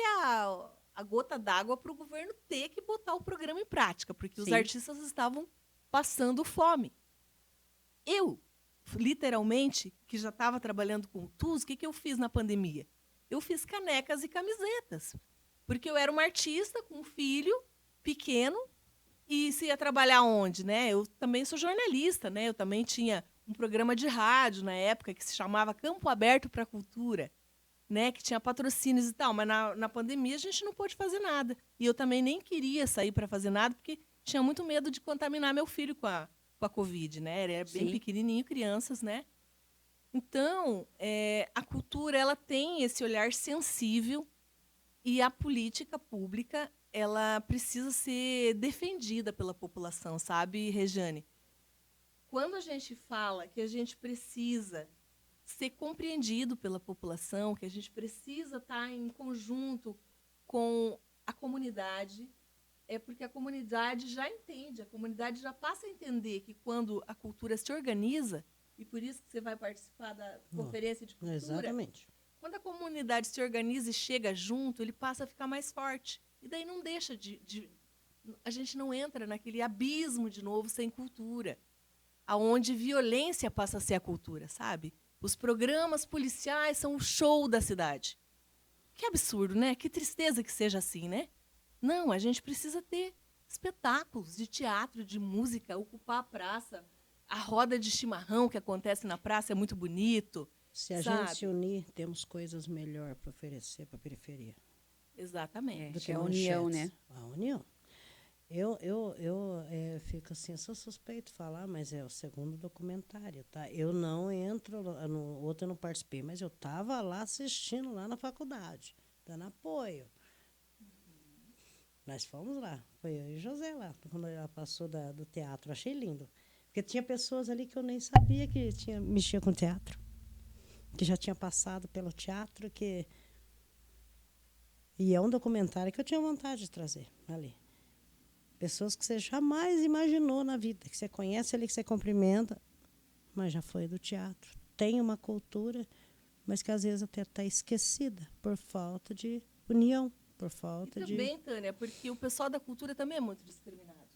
C: a gota d'água para o governo ter que botar o programa em prática, porque os artistas estavam passando fome. Eu, literalmente, que já estava trabalhando com TUS, o que eu fiz na pandemia? Eu fiz canecas e camisetas, porque eu era uma artista com um filho pequeno, e se ia trabalhar onde, né? Eu também sou jornalista, né? Eu também tinha um programa de rádio na época que se chamava Campo Aberto para a Cultura, né? Que tinha patrocínios e tal, mas na pandemia a gente não pôde fazer nada. E eu também nem queria sair para fazer nada, porque tinha muito medo de contaminar meu filho com a Covid, né? Ele era bem pequenininho, crianças, né? Então, a cultura, ela tem esse olhar sensível, e a política pública, ela precisa ser defendida pela população, sabe, Rejane? Quando a gente fala que a gente precisa ser compreendido pela população, que a gente precisa estar em conjunto com a comunidade, é porque a comunidade já entende, a comunidade já passa a entender que quando a cultura se organiza, e por isso que você vai participar da conferência de cultura,
D: exatamente.
C: Quando a comunidade se organiza e chega junto, ele passa a ficar mais forte. E daí não deixa a gente não entra naquele abismo de novo sem cultura, aonde violência passa a ser a cultura, sabe? Os programas policiais são o show da cidade. Que absurdo, né? Que tristeza que seja assim, né? Não, a gente precisa ter espetáculos de teatro, de música, ocupar a praça. A roda de chimarrão que acontece na praça é muito bonito.
D: Se a gente se unir, temos coisas melhor para oferecer para a periferia.
C: Exatamente.
D: Do que
B: a união, né?
D: A união. Eu fico assim, sou suspeito de falar, mas é o segundo documentário, tá? Eu não entro, no outro eu não participei, mas eu estava lá assistindo, lá na faculdade, dando apoio. Nós fomos lá, foi eu e José lá, quando ela passou do teatro, achei lindo. Porque tinha pessoas ali que eu nem sabia que mexia com teatro, que já tinha passado pelo teatro, e é um documentário que eu tinha vontade de trazer ali. Pessoas que você jamais imaginou na vida, que você conhece ali, que você cumprimenta, mas já foi do teatro. Tem uma cultura, mas que às vezes até está esquecida por falta de união, por falta
C: e
D: de...
C: também, Tânia, porque o pessoal da cultura também é muito discriminado.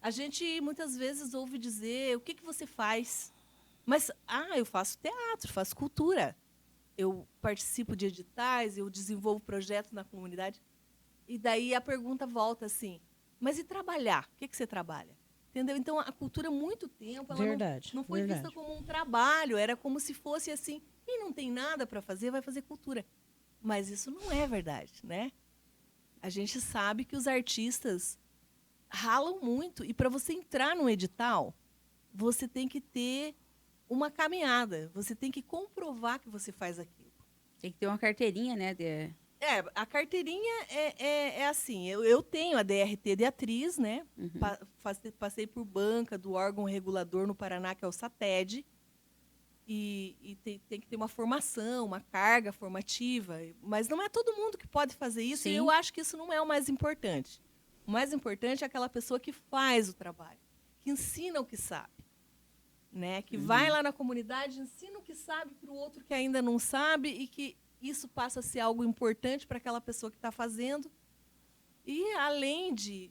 C: A gente muitas vezes ouve dizer, o que você faz? Mas, eu faço teatro, faço cultura. Eu participo de editais, eu desenvolvo projetos na comunidade. E daí a pergunta volta assim, mas e trabalhar? O que você trabalha? Entendeu? Então, a cultura, há muito tempo, ela não foi vista como um trabalho, era como se fosse assim, quem não tem nada para fazer, vai fazer cultura. Mas isso não é verdade, né? A gente sabe que os artistas ralam muito, e para você entrar no edital, você tem que ter uma caminhada, você tem que comprovar que você faz aquilo.
B: Tem que ter uma carteirinha, né?
C: A carteirinha é assim, eu tenho a DRT de atriz, né?
B: Uhum.
C: Passei por banca do órgão regulador no Paraná, que é o SATED, e tem que ter uma formação, uma carga formativa, mas não é todo mundo que pode fazer isso. Sim. E eu acho que isso não é o mais importante. O mais importante é aquela pessoa que faz o trabalho, que ensina o que sabe. né? Que vai lá na comunidade, ensina o que sabe para o outro que ainda não sabe e que isso passa a ser algo importante para aquela pessoa que está fazendo. E além de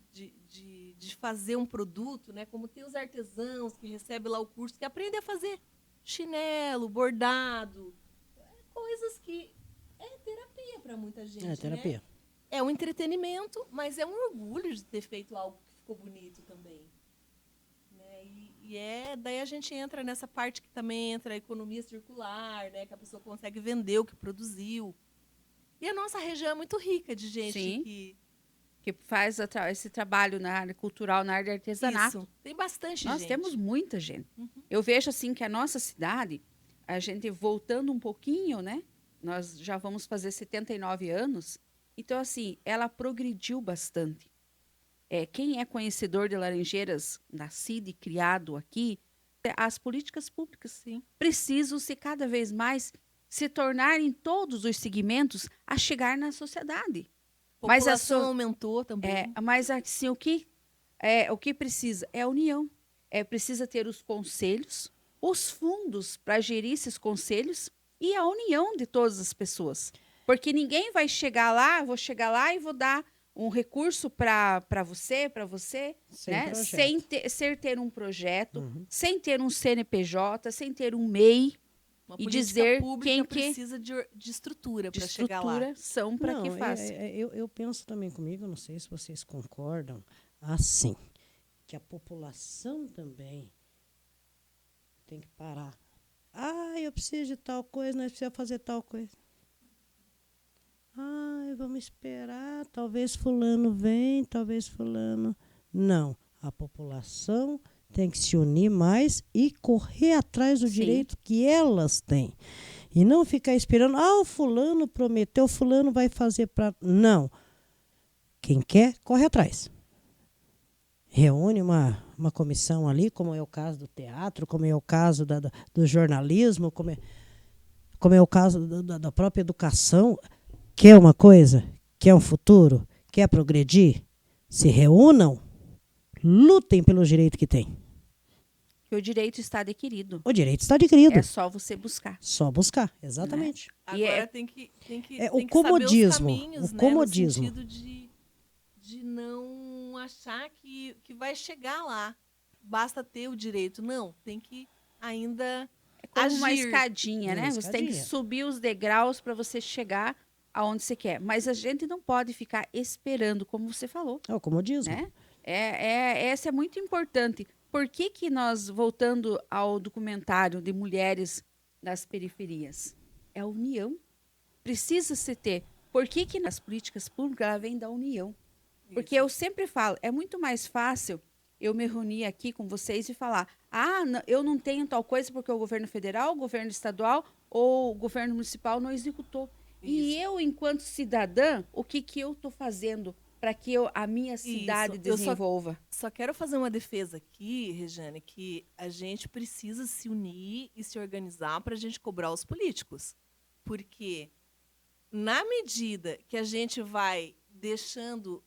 C: fazer um produto, né? Como tem os artesãos que recebem lá o curso, que aprendem a fazer chinelo, bordado, coisas que é terapia para muita gente.
D: É terapia.
C: Né? É um entretenimento, mas é um orgulho de ter feito algo que ficou bonito também. Né? Daí a gente entra nessa parte que também entra a economia circular, né? Que a pessoa consegue vender o que produziu. E a nossa região é muito rica de gente
B: Sim.
C: que
B: faz esse trabalho na área cultural, na área de artesanato.
C: Isso. Tem bastante
B: Nós
C: gente.
B: temos muita gente. Eu vejo assim que a nossa cidade, a gente voltando um pouquinho, né? Nós já vamos fazer 79 anos. Então, assim, ela progrediu bastante. Quem é conhecedor de Laranjeiras, nascido e criado aqui, as políticas públicas precisam se cada vez mais se tornar em todos os segmentos a chegar na sociedade.
C: A população aumentou também.
B: Mas assim, o que precisa é a união. Precisa ter os conselhos, os fundos para gerir esses conselhos e a união de todas as pessoas. Porque ninguém vai chegar lá, vou chegar lá e vou dar um recurso para você, né? Sem ter um projeto, sem ter um CNPJ, sem ter um MEI.
C: Uma
B: e
C: política
B: dizer
C: pública
B: quem
C: precisa de estrutura para chegar lá.
B: São para que faça.
D: Eu penso também comigo, não sei se vocês concordam, assim, que a população também tem que parar. Eu preciso de tal coisa, nós precisamos fazer tal coisa. Vamos esperar, talvez fulano vem, talvez fulano... Não, a população tem que se unir mais e correr atrás do direito que elas têm. E não ficar esperando, o fulano prometeu, fulano vai fazer para... Não. Quem quer, corre atrás. Reúne uma comissão ali, como é o caso do teatro, como é o caso do jornalismo, como é o caso da própria educação. Quer uma coisa? Quer um futuro? Quer progredir? Se reúnam, lutem pelo direito que têm.
B: Que o direito está adquirido.
D: O direito está adquirido.
B: É só você buscar.
D: Só buscar, exatamente.
C: Agora tem que
D: o comodismo,
C: saber os caminhos,
D: o comodismo.
C: No sentido de não achar que vai chegar lá. Basta ter o direito. Não, tem que ainda
B: como
C: agir.
B: uma escadinha, né? Você tem que
D: escadinha.
B: subir os degraus para você chegar aonde você quer. Mas a gente não pode ficar esperando, como você falou.
D: É o comodismo.
B: Né? Essa é muito importante. Por que nós, voltando ao documentário de mulheres das periferias? É a união. Precisa se ter. Por que nas políticas públicas ela vem da união? Porque eu sempre falo, é muito mais fácil eu me reunir aqui com vocês e falar, eu não tenho tal coisa porque o governo federal, o governo estadual ou o governo municipal não executou. E eu, enquanto cidadã, o que eu estou fazendo para que a minha cidade desenvolva?
C: Só quero fazer uma defesa aqui, Regiane, que a gente precisa se unir e se organizar para a gente cobrar os políticos. Porque na medida que a gente vai deixando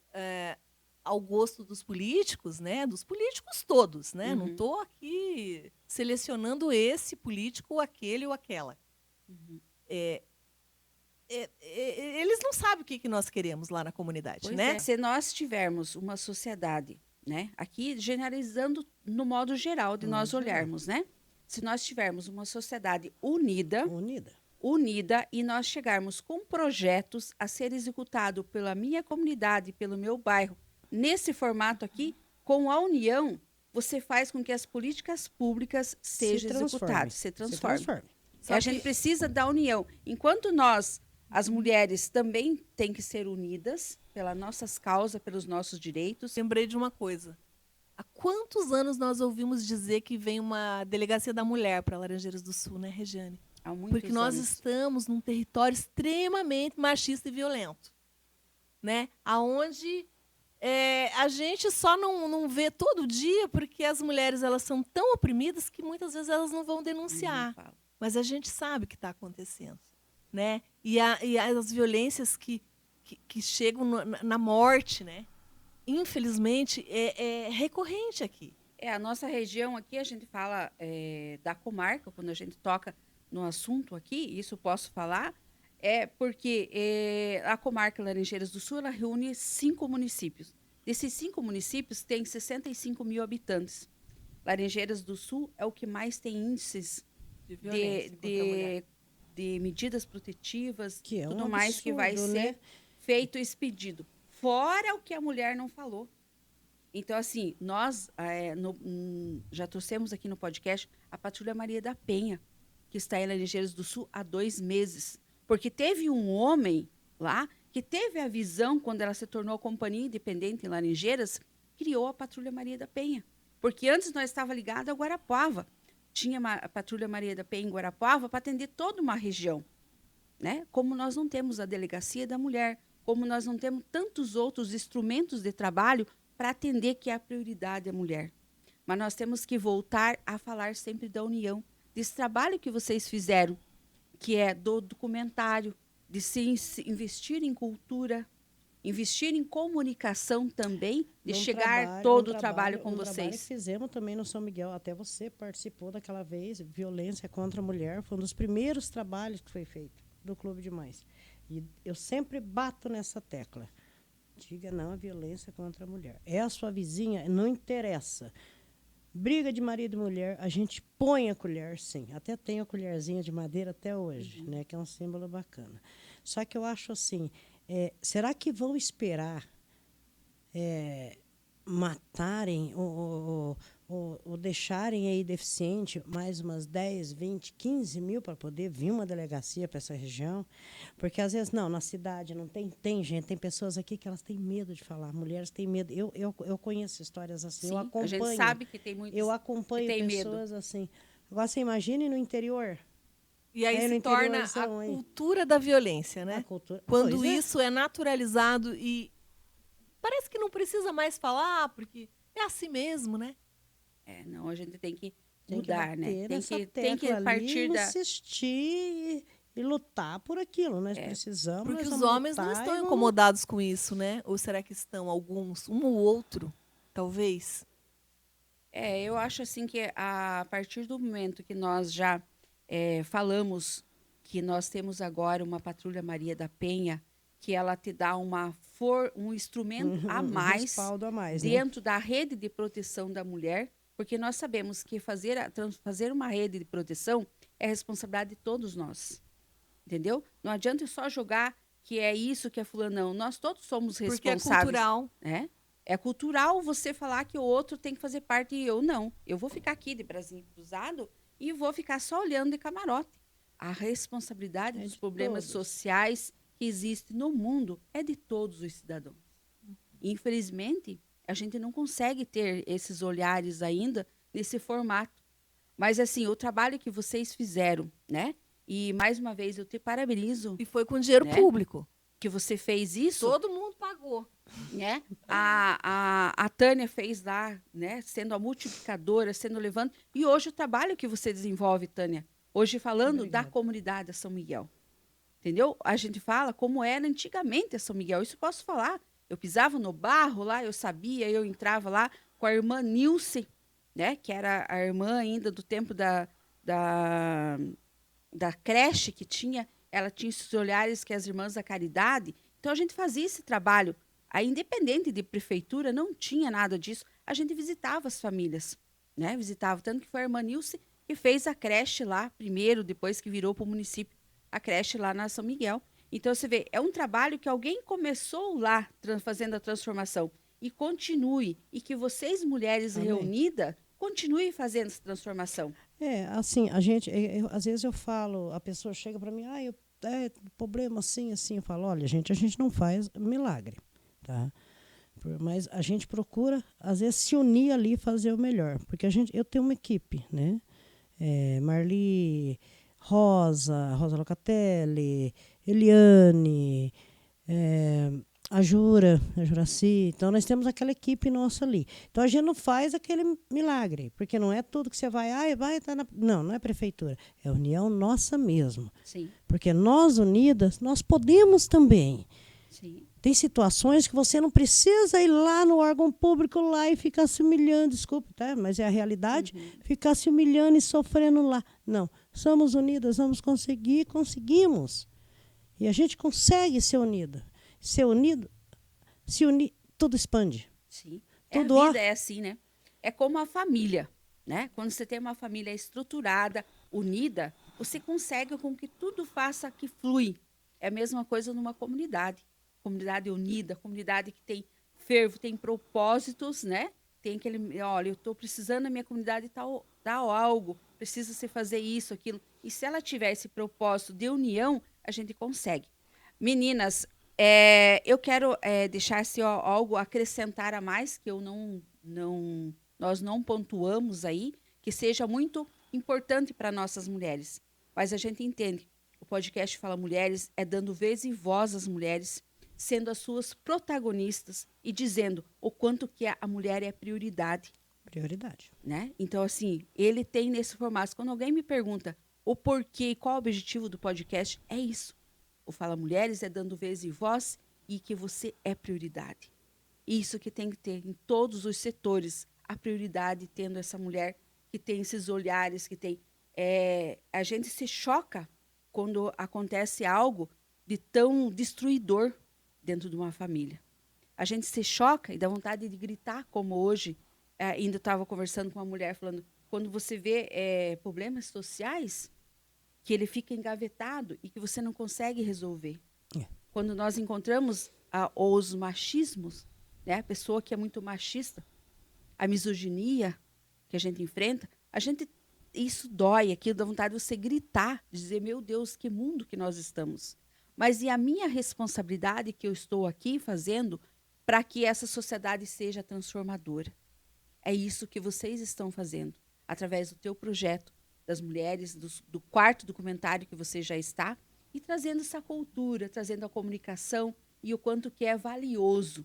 C: ao gosto dos políticos, né? Dos políticos todos, né? Não estou aqui selecionando esse político, ou aquele ou aquela. Eles não sabem o que nós queremos lá na comunidade, né?
B: Se nós tivermos uma sociedade, né? Aqui generalizando no modo geral de nós olharmos, né? Se nós tivermos uma sociedade unida e nós chegarmos com projetos a ser executado pela minha comunidade, pelo meu bairro, nesse formato aqui, com a união, você faz com que as políticas públicas sejam executadas, se transformem. A gente precisa da união. Enquanto nós, as mulheres, também tem que ser unidas pelas nossas causas, pelos nossos direitos.
C: Lembrei de uma coisa. Há quantos anos nós ouvimos dizer que vem uma delegacia da mulher para Laranjeiras do Sul, né, Regiane?
B: Há muitos
C: Porque nós
B: anos.
C: estamos num território extremamente machista e violento, né? Aonde a gente só não vê todo dia porque as mulheres elas são tão oprimidas que muitas vezes elas não vão denunciar. Mas a gente sabe o que está acontecendo, né? E as violências que chegam na morte, né? Infelizmente, é recorrente aqui.
B: A nossa região aqui, a gente fala da comarca, quando a gente toca no assunto aqui, isso posso falar, porque a comarca Laranjeiras do Sul, ela reúne 5 municípios. Desses 5 municípios, tem 65 mil habitantes. Laranjeiras do Sul é o que mais tem índices
C: De violência contra a mulher.
B: de medidas protetivas,
D: Que é um
B: tudo mais que vai
D: absurdo,
B: ser
D: né?
B: feito expedido. Fora o que a mulher não falou. Então, assim, nós já trouxemos aqui no podcast a Patrulha Maria da Penha, que está em Laranjeiras do Sul há 2 meses. Porque teve um homem lá que teve a visão, quando ela se tornou companhia independente em Laranjeiras, criou a Patrulha Maria da Penha. Porque antes nós estava ligado a Guarapuava. Tinha a Patrulha Maria da Penha em Guarapuava para atender toda uma região. Né? Como nós não temos a Delegacia da Mulher, como nós não temos tantos outros instrumentos de trabalho para atender que a prioridade é a mulher. Mas nós temos que voltar a falar sempre da união, desse trabalho que vocês fizeram, que é do documentário, de se investir em cultura, investir em comunicação também, de chegar todo o trabalho com vocês.
D: Trabalho que fizemos também no São Miguel, até você participou daquela vez, violência contra a mulher, foi um dos primeiros trabalhos que foi feito do Clube de Mães. E eu sempre bato nessa tecla. Diga não à violência contra a mulher. É a sua vizinha, não interessa. Briga de marido e mulher, a gente põe a colher, sim. Até tem a colherzinha de madeira até hoje, né, que é um símbolo bacana. Só que eu acho assim, será que vão esperar matarem ou deixarem aí deficiente mais umas 10, 20, 15 mil para poder vir uma delegacia para essa região? Porque às vezes na cidade não tem gente, tem pessoas aqui que elas têm medo de falar, mulheres têm medo. Eu conheço histórias assim,
B: Sim,
D: eu acompanho.
B: a gente sabe que tem muitos
D: eu acompanho
B: que tem
D: pessoas
B: medo.
D: assim. Agora você imagine no interior.
C: E aí
D: no
C: se torna
D: interiorzão
C: a
D: aí.
C: cultura da violência, né?
D: A cultura.
C: Quando
D: Pois é.
C: isso é naturalizado e parece que não precisa mais falar, porque é assim mesmo, né?
B: Não, a gente tem que
D: Tem que
B: mudar, né?
D: bater nessa
B: Tem que
D: tecla ali,
B: partir da...
D: insistir e lutar por aquilo. Nós precisamos.
C: Porque
D: nós
C: os
D: vamos
C: homens não
D: lutar
C: estão
D: e vamos-
C: incomodados com isso, né? Ou será que estão alguns, um ou outro, talvez?
B: Eu acho assim que a partir do momento que nós já falamos que nós temos agora uma Patrulha Maria da Penha, que ela te dá um instrumento a
D: um
B: mais
D: respaldo a mais, né?
B: dentro da rede de proteção da mulher, porque nós sabemos que fazer uma rede de proteção é responsabilidade de todos nós, entendeu? Não adianta só jogar que é isso, que é fulano, não. Nós todos somos
C: Porque é
B: responsáveis.
C: cultural.
B: Né? É cultural você falar que o outro tem que fazer parte e eu não. Eu vou ficar aqui de bracinho cruzado e vou ficar só olhando de camarote. A responsabilidade dos
D: de
B: problemas
D: todos.
B: sociais que existem no mundo é de todos os cidadãos. Infelizmente, a gente não consegue ter esses olhares ainda nesse formato. Mas, assim, o trabalho que vocês fizeram, né? E, mais uma vez, eu te parabenizo
C: E foi com dinheiro
B: Né?
C: público.
B: que você fez isso.
C: Todo mundo pagou.
B: Né? A Tânia fez lá, né? Sendo a multiplicadora, sendo levando. E hoje o trabalho que você desenvolve, Tânia, hoje falando
D: Obrigada.
B: da comunidade de São Miguel. Entendeu? A gente fala como era antigamente a São Miguel. Isso eu posso falar. Eu pisava no barro lá, eu sabia, eu entrava lá com a irmã Nilce, né? Que era a irmã ainda do tempo da creche que tinha. Ela tinha esses olhares que as irmãs da caridade. Então, a gente fazia esse trabalho. Aí, independente de prefeitura, não tinha nada disso. A gente visitava as famílias, né? Visitava. Tanto que foi a irmã Nilce que fez a creche lá primeiro, depois que virou para o município, a creche lá na São Miguel. Então, você vê, é um trabalho que alguém começou lá, fazendo a transformação. E continue. E que vocês, mulheres
D: Amém.
B: reunidas, continuem fazendo essa transformação.
D: Assim, às vezes eu falo, a pessoa chega para mim, problema assim, eu falo, olha, gente, a gente não faz milagre, tá? Mas a gente procura, às vezes, se unir ali e fazer o melhor. Porque eu tenho uma equipe, né? Marli, Rosa Locatelli, Eliane, a Juraci. Então, nós temos aquela equipe nossa ali. Então, a gente não faz aquele milagre, porque não é tudo que você vai tá não é prefeitura. É união nossa mesmo.
B: Sim,
D: Porque nós unidas, nós podemos também.
B: sim.
D: Tem situações que você não precisa ir lá no órgão público lá e ficar se humilhando, desculpe, tá? Mas é a realidade, ficar se humilhando e sofrendo lá. Não, somos unidas, vamos conseguir, conseguimos. E a gente consegue ser unida. Ser unido, se unir, tudo expande.
B: Sim.
D: Tudo,
B: A vida é assim, né? É como a família, né? Quando você tem uma família estruturada, unida, você consegue com que tudo faça que flui. É a mesma coisa numa comunidade. Comunidade unida, comunidade que tem fervo, tem propósitos, né? Tem aquele, olha, eu estou precisando na minha comunidade tal algo, precisa se fazer isso, aquilo. E se ela tiver esse propósito de união, a gente consegue. Meninas, eu quero deixar algo acrescentar a mais que nós não pontuamos aí, que seja muito importante para nossas mulheres. Mas a gente entende. O podcast Fala Mulheres é dando vez e voz às mulheres, sendo as suas protagonistas e dizendo o quanto que a mulher é prioridade.
D: Prioridade.
B: Né? Então, assim, ele tem nesse formato. Quando alguém me pergunta o porquê e qual o objetivo do podcast, é isso. O Fala Mulheres é dando vez e voz e que você é prioridade. Isso que tem que ter em todos os setores, a prioridade tendo essa mulher que tem esses olhares, que tem... a gente se choca quando acontece algo de tão destruidor dentro de uma família. A gente se choca e dá vontade de gritar, como hoje. Ainda estava conversando com uma mulher, falando, quando você vê problemas sociais, que ele fica engavetado e que você não consegue resolver. Quando nós encontramos os machismos, né, a pessoa que é muito machista, a misoginia que a gente enfrenta, isso dói, aquilo dá vontade de você gritar, dizer, meu Deus, que mundo que nós estamos. Mas e a minha responsabilidade que eu estou aqui fazendo para que essa sociedade seja transformadora? É isso que vocês estão fazendo, através do teu projeto, das mulheres, do quarto documentário que você já está, e trazendo essa cultura, trazendo a comunicação e o quanto que é valioso.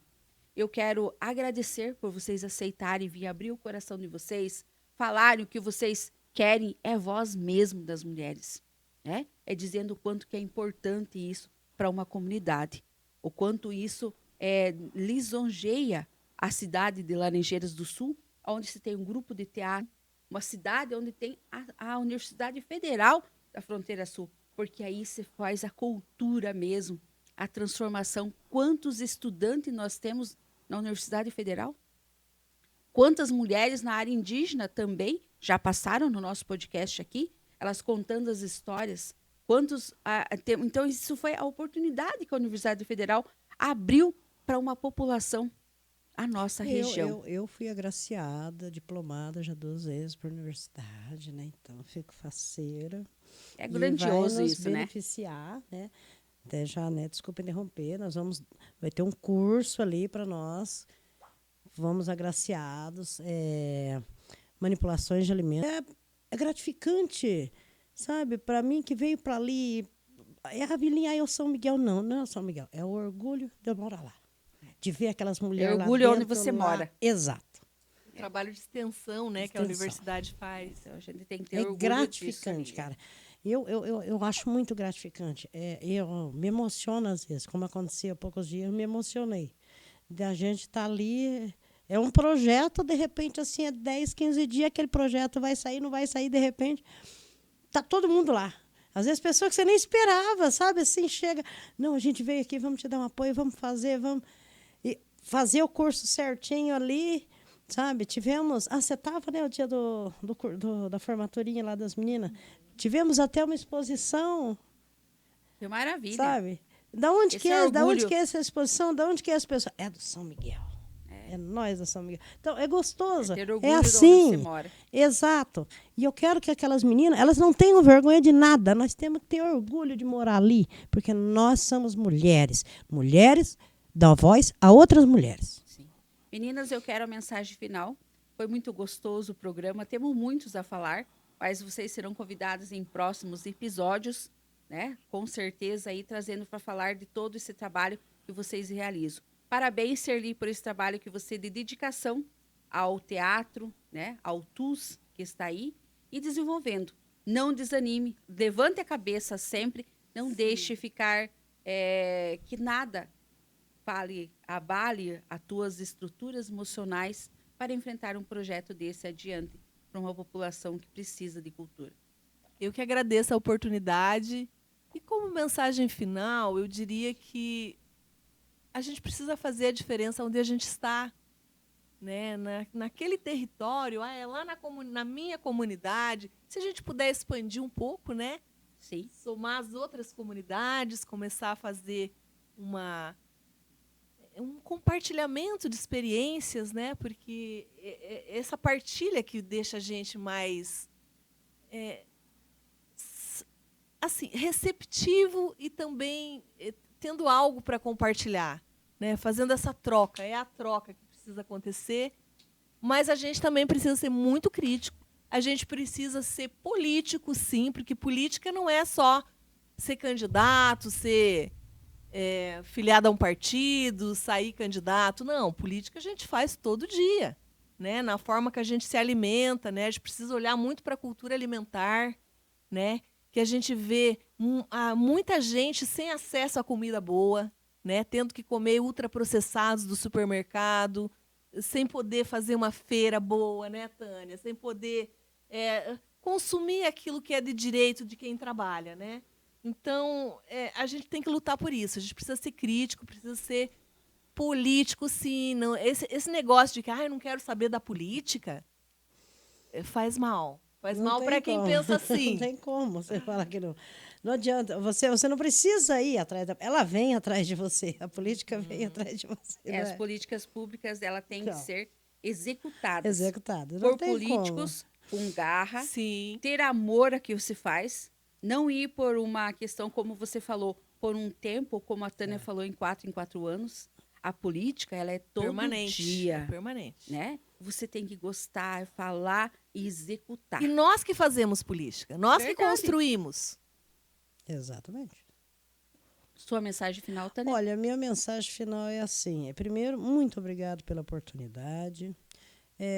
B: Eu quero agradecer por vocês aceitarem vir abrir o coração de vocês, falarem o que vocês querem, é voz mesmo das mulheres. Né? É dizendo o quanto que é importante isso para uma comunidade, o quanto isso lisonjeia a cidade de Laranjeiras do Sul, onde se tem um grupo de teatro, uma cidade onde tem a Universidade Federal da Fronteira Sul, porque aí se faz a cultura mesmo, a transformação. Quantos estudantes nós temos na Universidade Federal? Quantas mulheres na área indígena também já passaram no nosso podcast aqui, elas contando as histórias. Então, isso foi a oportunidade que a Universidade Federal abriu para uma população, a nossa região.
D: Eu fui agraciada, diplomada já 2 vezes por universidade, né? Então, fico faceira.
B: É grandioso isso, né?
D: Vai nos beneficiar, né? Até já, né? Desculpa interromper, vai ter um curso ali para nós. Vamos agraciados, manipulações de alimentos. É gratificante, sabe? Para mim que veio para ali, é a vilinha, é o São Miguel, não é o São Miguel, é o orgulho de eu morar lá. De ver aquelas mulheres lá
B: orgulho
D: dentro,
B: onde você mora.
D: Exato.
C: O trabalho de extensão, né, que a universidade faz.
B: Então, a gente tem que ter
D: É
B: orgulho
D: gratificante,
B: disso,
D: cara. Eu acho muito gratificante. Eu me emociono às vezes, como aconteceu há poucos dias, eu me emocionei. Da gente estar ali, é um projeto, de repente, assim, 10, 15 dias, aquele projeto vai sair, não vai sair, de repente, tá todo mundo lá. Às vezes, pessoas que você nem esperava, sabe? Assim, chega, não, a gente veio aqui, vamos te dar um apoio, vamos fazer o curso certinho ali, sabe? Tivemos... você estava, né, o dia da formaturinha lá das meninas? Tivemos até uma exposição.
B: Que maravilha.
D: Sabe? Da onde que é essa exposição? Da onde que é essa pessoa? É do São Miguel. É nós do São Miguel. Então, é gostoso.
B: É
D: assim.
B: De onde você mora.
D: Exato. E eu quero que aquelas meninas, elas não tenham vergonha de nada. Nós temos que ter orgulho de morar ali, porque nós somos mulheres. Mulheres dão voz a outras mulheres.
B: Sim. Meninas, eu quero a mensagem final. Foi muito gostoso o programa. Temos muitos a falar, mas vocês serão convidados em próximos episódios, né? Com certeza aí trazendo para falar de todo esse trabalho que vocês realizam. Parabéns, Serli, por esse trabalho que você de dedicação ao teatro, né? Ao TUS que está aí e desenvolvendo. Não desanime, levante a cabeça sempre, não deixe ficar que nada abale as tuas estruturas emocionais para enfrentar um projeto desse adiante para uma população que precisa de cultura.
C: Eu que agradeço a oportunidade. E como mensagem final, eu diria que a gente precisa fazer a diferença onde a gente está, né? Naquele território, é lá na minha comunidade. Se a gente puder expandir um pouco, né?
B: Sim.
C: Somar as outras comunidades, começar a fazer um compartilhamento de experiências, né? Porque essa partilha que deixa a gente mais assim, receptivo e também tendo algo para compartilhar, né? Fazendo essa troca. É a troca que precisa acontecer, mas a gente também precisa ser muito crítico. A gente precisa ser político, sim, porque política não é só ser candidato, ser filiado a um partido, sair candidato. Não, política a gente faz todo dia, né? Na forma que a gente se alimenta, né? A gente precisa olhar muito para a cultura alimentar, né? Que a gente vê muita gente sem acesso à comida boa, né? Tendo que comer ultraprocessados do supermercado, sem poder fazer uma feira boa, né, Tânia? Sem poder consumir aquilo que é de direito de quem trabalha, né? Então, a gente tem que lutar por isso. A gente precisa ser crítico, precisa ser político, sim. Não, esse negócio de que eu não quero saber da política faz mal. Faz mal para quem pensa assim.
D: Não tem como você falar que não. Não adianta. Você não precisa ir atrás da... Ela vem atrás de você. A política vem atrás de você.
B: As políticas públicas têm que ser executadas.
D: Executadas.
B: Por políticos com garra.
C: Sim.
B: Ter amor a que se faz. Não ir por uma questão, como você falou, por um tempo, como a Tânia falou, em 4 anos. A política, ela é todo dia.
C: É permanente.
B: Né? Você tem que gostar, falar e executar.
C: E nós que fazemos política, nós
B: Verdade.
C: que construímos.
D: Exatamente.
B: Sua mensagem final, Tânia?
D: Olha, a minha mensagem final é assim. Primeiro, muito obrigado pela oportunidade.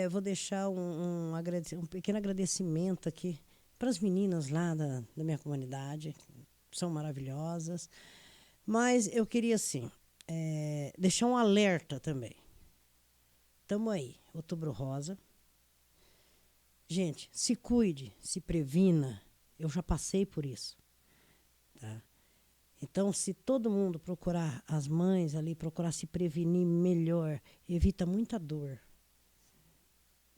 D: Vou deixar um pequeno agradecimento aqui para as meninas lá da minha comunidade, que são maravilhosas. Mas eu queria, assim, deixar um alerta também. Estamos aí, Outubro Rosa. Gente, se cuide, se previna. Eu já passei por isso. Tá? Então, se todo mundo procurar, as mães ali, procurar se prevenir melhor, evita muita dor.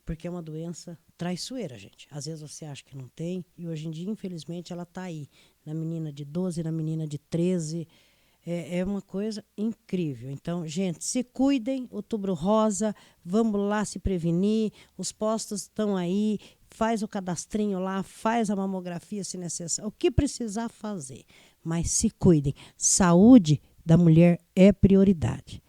D: Porque é uma doença traiçoeira, gente. Às vezes você acha que não tem, e hoje em dia, infelizmente, ela está aí. Na menina de 12, na menina de 13. É uma coisa incrível. Então, gente, se cuidem, Outubro Rosa, vamos lá se prevenir, os postos estão aí, faz o cadastrinho lá, faz a mamografia se necessário, o que precisar fazer, mas se cuidem. Saúde da mulher é prioridade.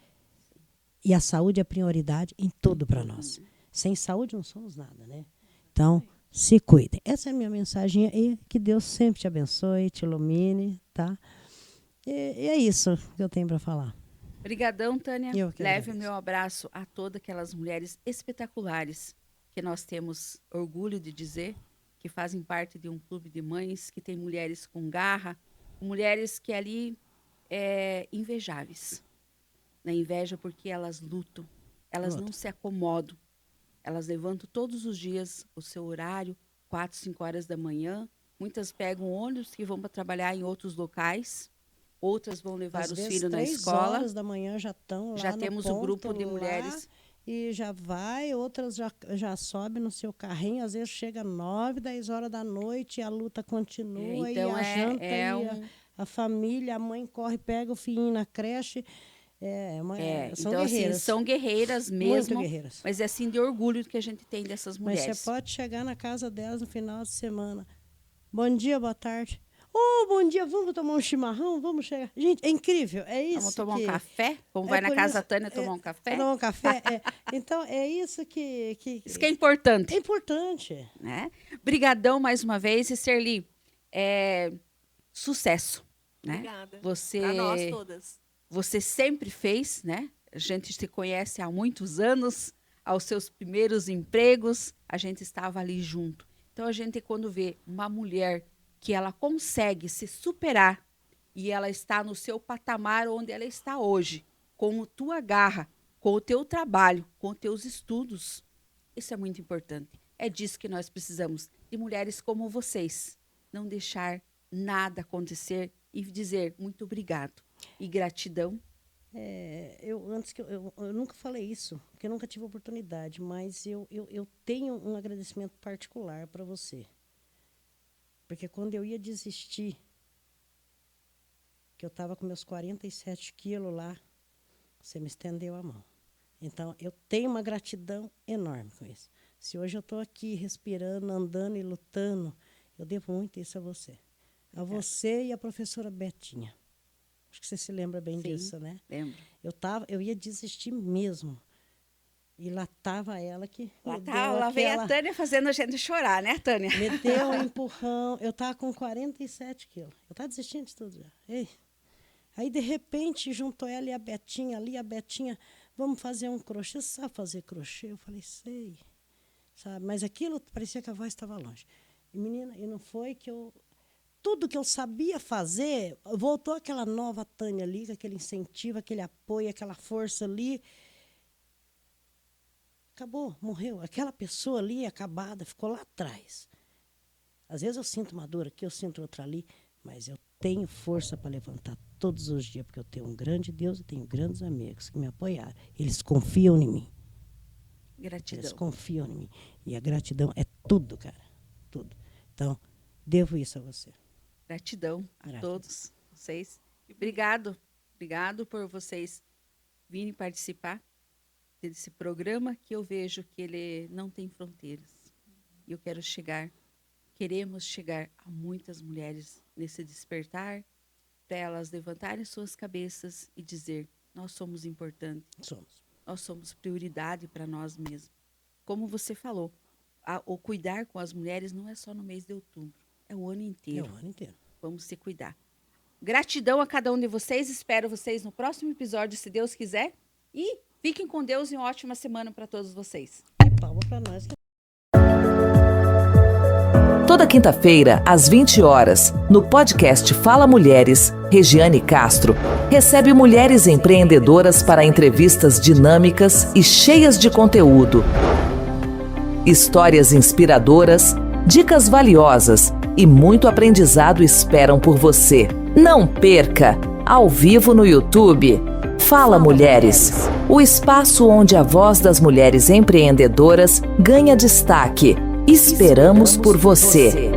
D: E a saúde é prioridade em tudo para nós. Sem saúde não somos nada, né? Então, se cuidem. Essa é a minha mensagem e que Deus sempre te abençoe, te ilumine, tá? E é isso que eu tenho para falar.
B: Obrigadão, Tânia.
D: Leve
B: agradeço. O meu abraço a todas aquelas mulheres espetaculares que nós temos orgulho de dizer que fazem parte de um clube de mães, que tem mulheres com garra, mulheres que ali invejáveis. Na inveja porque elas lutam, elas não se acomodam. Elas levantam todos os dias o seu horário, 4, 5 horas da manhã. Muitas pegam ônibus que vão para trabalhar em outros locais. Outras vão levar os filhos na escola.
D: 3 horas da manhã já estão lá.
B: Já temos o grupo de mulheres.
D: E já vai, outras já sobem no seu carrinho, às vezes chega 9, 10 horas da noite e a luta continua.
B: Então
D: e a janta, a família, a mãe corre, pega o filhinho na creche. São
B: então,
D: guerreiras.
B: Assim, são guerreiras mesmo.
D: Muito guerreiras.
B: Mas é assim de orgulho que a gente tem dessas mulheres.
D: Mas você pode chegar na casa delas no final de semana. Bom dia, boa tarde. Bom dia, vamos tomar um chimarrão? Vamos chegar. Gente, é incrível, é isso.
B: Vamos tomar um café? Como vai na casa da Tânia tomar um café?
D: Tomar um café, Então, é isso que...
B: Isso que é importante.
D: É importante.
B: Né? Brigadão mais uma vez. E, Serli, sucesso. Né?
C: Obrigada.
B: Para
C: nós todas.
B: Você sempre fez, né? A gente se conhece há muitos anos. Aos seus primeiros empregos, a gente estava ali junto. Então, a gente, quando vê uma mulher que ela consegue se superar e ela está no seu patamar onde ela está hoje, com a tua garra, com o teu trabalho, com os teus estudos. Isso é muito importante. É disso que nós precisamos, de mulheres como vocês. Não deixar nada acontecer e dizer muito obrigado. E gratidão.
D: Eu nunca falei isso, porque eu nunca tive oportunidade, mas eu tenho um agradecimento particular para você. Porque quando eu ia desistir, que eu estava com meus 47 quilos lá, você me estendeu a mão. Então, eu tenho uma gratidão enorme com isso. Se hoje eu estou aqui respirando, andando e lutando, eu devo muito isso a você. A você e a professora Betinha. Acho que você se lembra bem disso, né?
B: Lembro.
D: Eu ia desistir mesmo. E lá estava ela que
B: Lá veio a Tânia fazendo a gente chorar, né, Tânia?
D: me deu um empurrão. Eu estava com 47 quilos. Eu estava desistindo de tudo já. Ei. Aí, de repente, juntou ela e a Betinha ali. A Betinha, vamos fazer um crochê. Você sabe fazer crochê? Eu falei, sei. Sabe? Mas aquilo parecia que a voz estava longe. E, menina, e não foi que eu... Tudo que eu sabia fazer, voltou aquela nova Tânia ali, com aquele incentivo, aquele apoio, aquela força ali. Acabou, morreu. Aquela pessoa ali, acabada, ficou lá atrás. Às vezes eu sinto uma dor aqui, eu sinto outra ali, mas eu tenho força para levantar todos os dias, porque eu tenho um grande Deus e tenho grandes amigos que me apoiaram. Eles confiam em mim.
B: Gratidão.
D: Eles confiam em mim. E a gratidão é tudo, cara. Tudo. Então, devo isso a você.
B: Gratidão a
D: Gratidão.
B: todos vocês. Obrigado. Obrigado por vocês virem participar desse programa que eu vejo que ele não tem fronteiras. E eu queremos chegar a muitas mulheres nesse despertar, para elas levantarem suas cabeças e dizer, nós somos importantes, nós somos prioridade para nós mesmos. Como você falou, o cuidar com as mulheres não é só no mês de outubro, é o ano inteiro.
D: É o ano inteiro.
B: Vamos se cuidar. Gratidão a cada um de vocês. Espero vocês no próximo episódio, se Deus quiser. E fiquem com Deus e uma ótima semana para todos vocês.
D: E palma para nós.
A: Toda quinta-feira, às 20 horas, no podcast Fala Mulheres, Regiane Castro recebe mulheres empreendedoras para entrevistas dinâmicas e cheias de conteúdo. Histórias inspiradoras, dicas valiosas e muito aprendizado esperam por você. Não perca! Ao vivo no YouTube, Fala Mulheres, o espaço onde a voz das mulheres empreendedoras ganha destaque. Esperamos por você.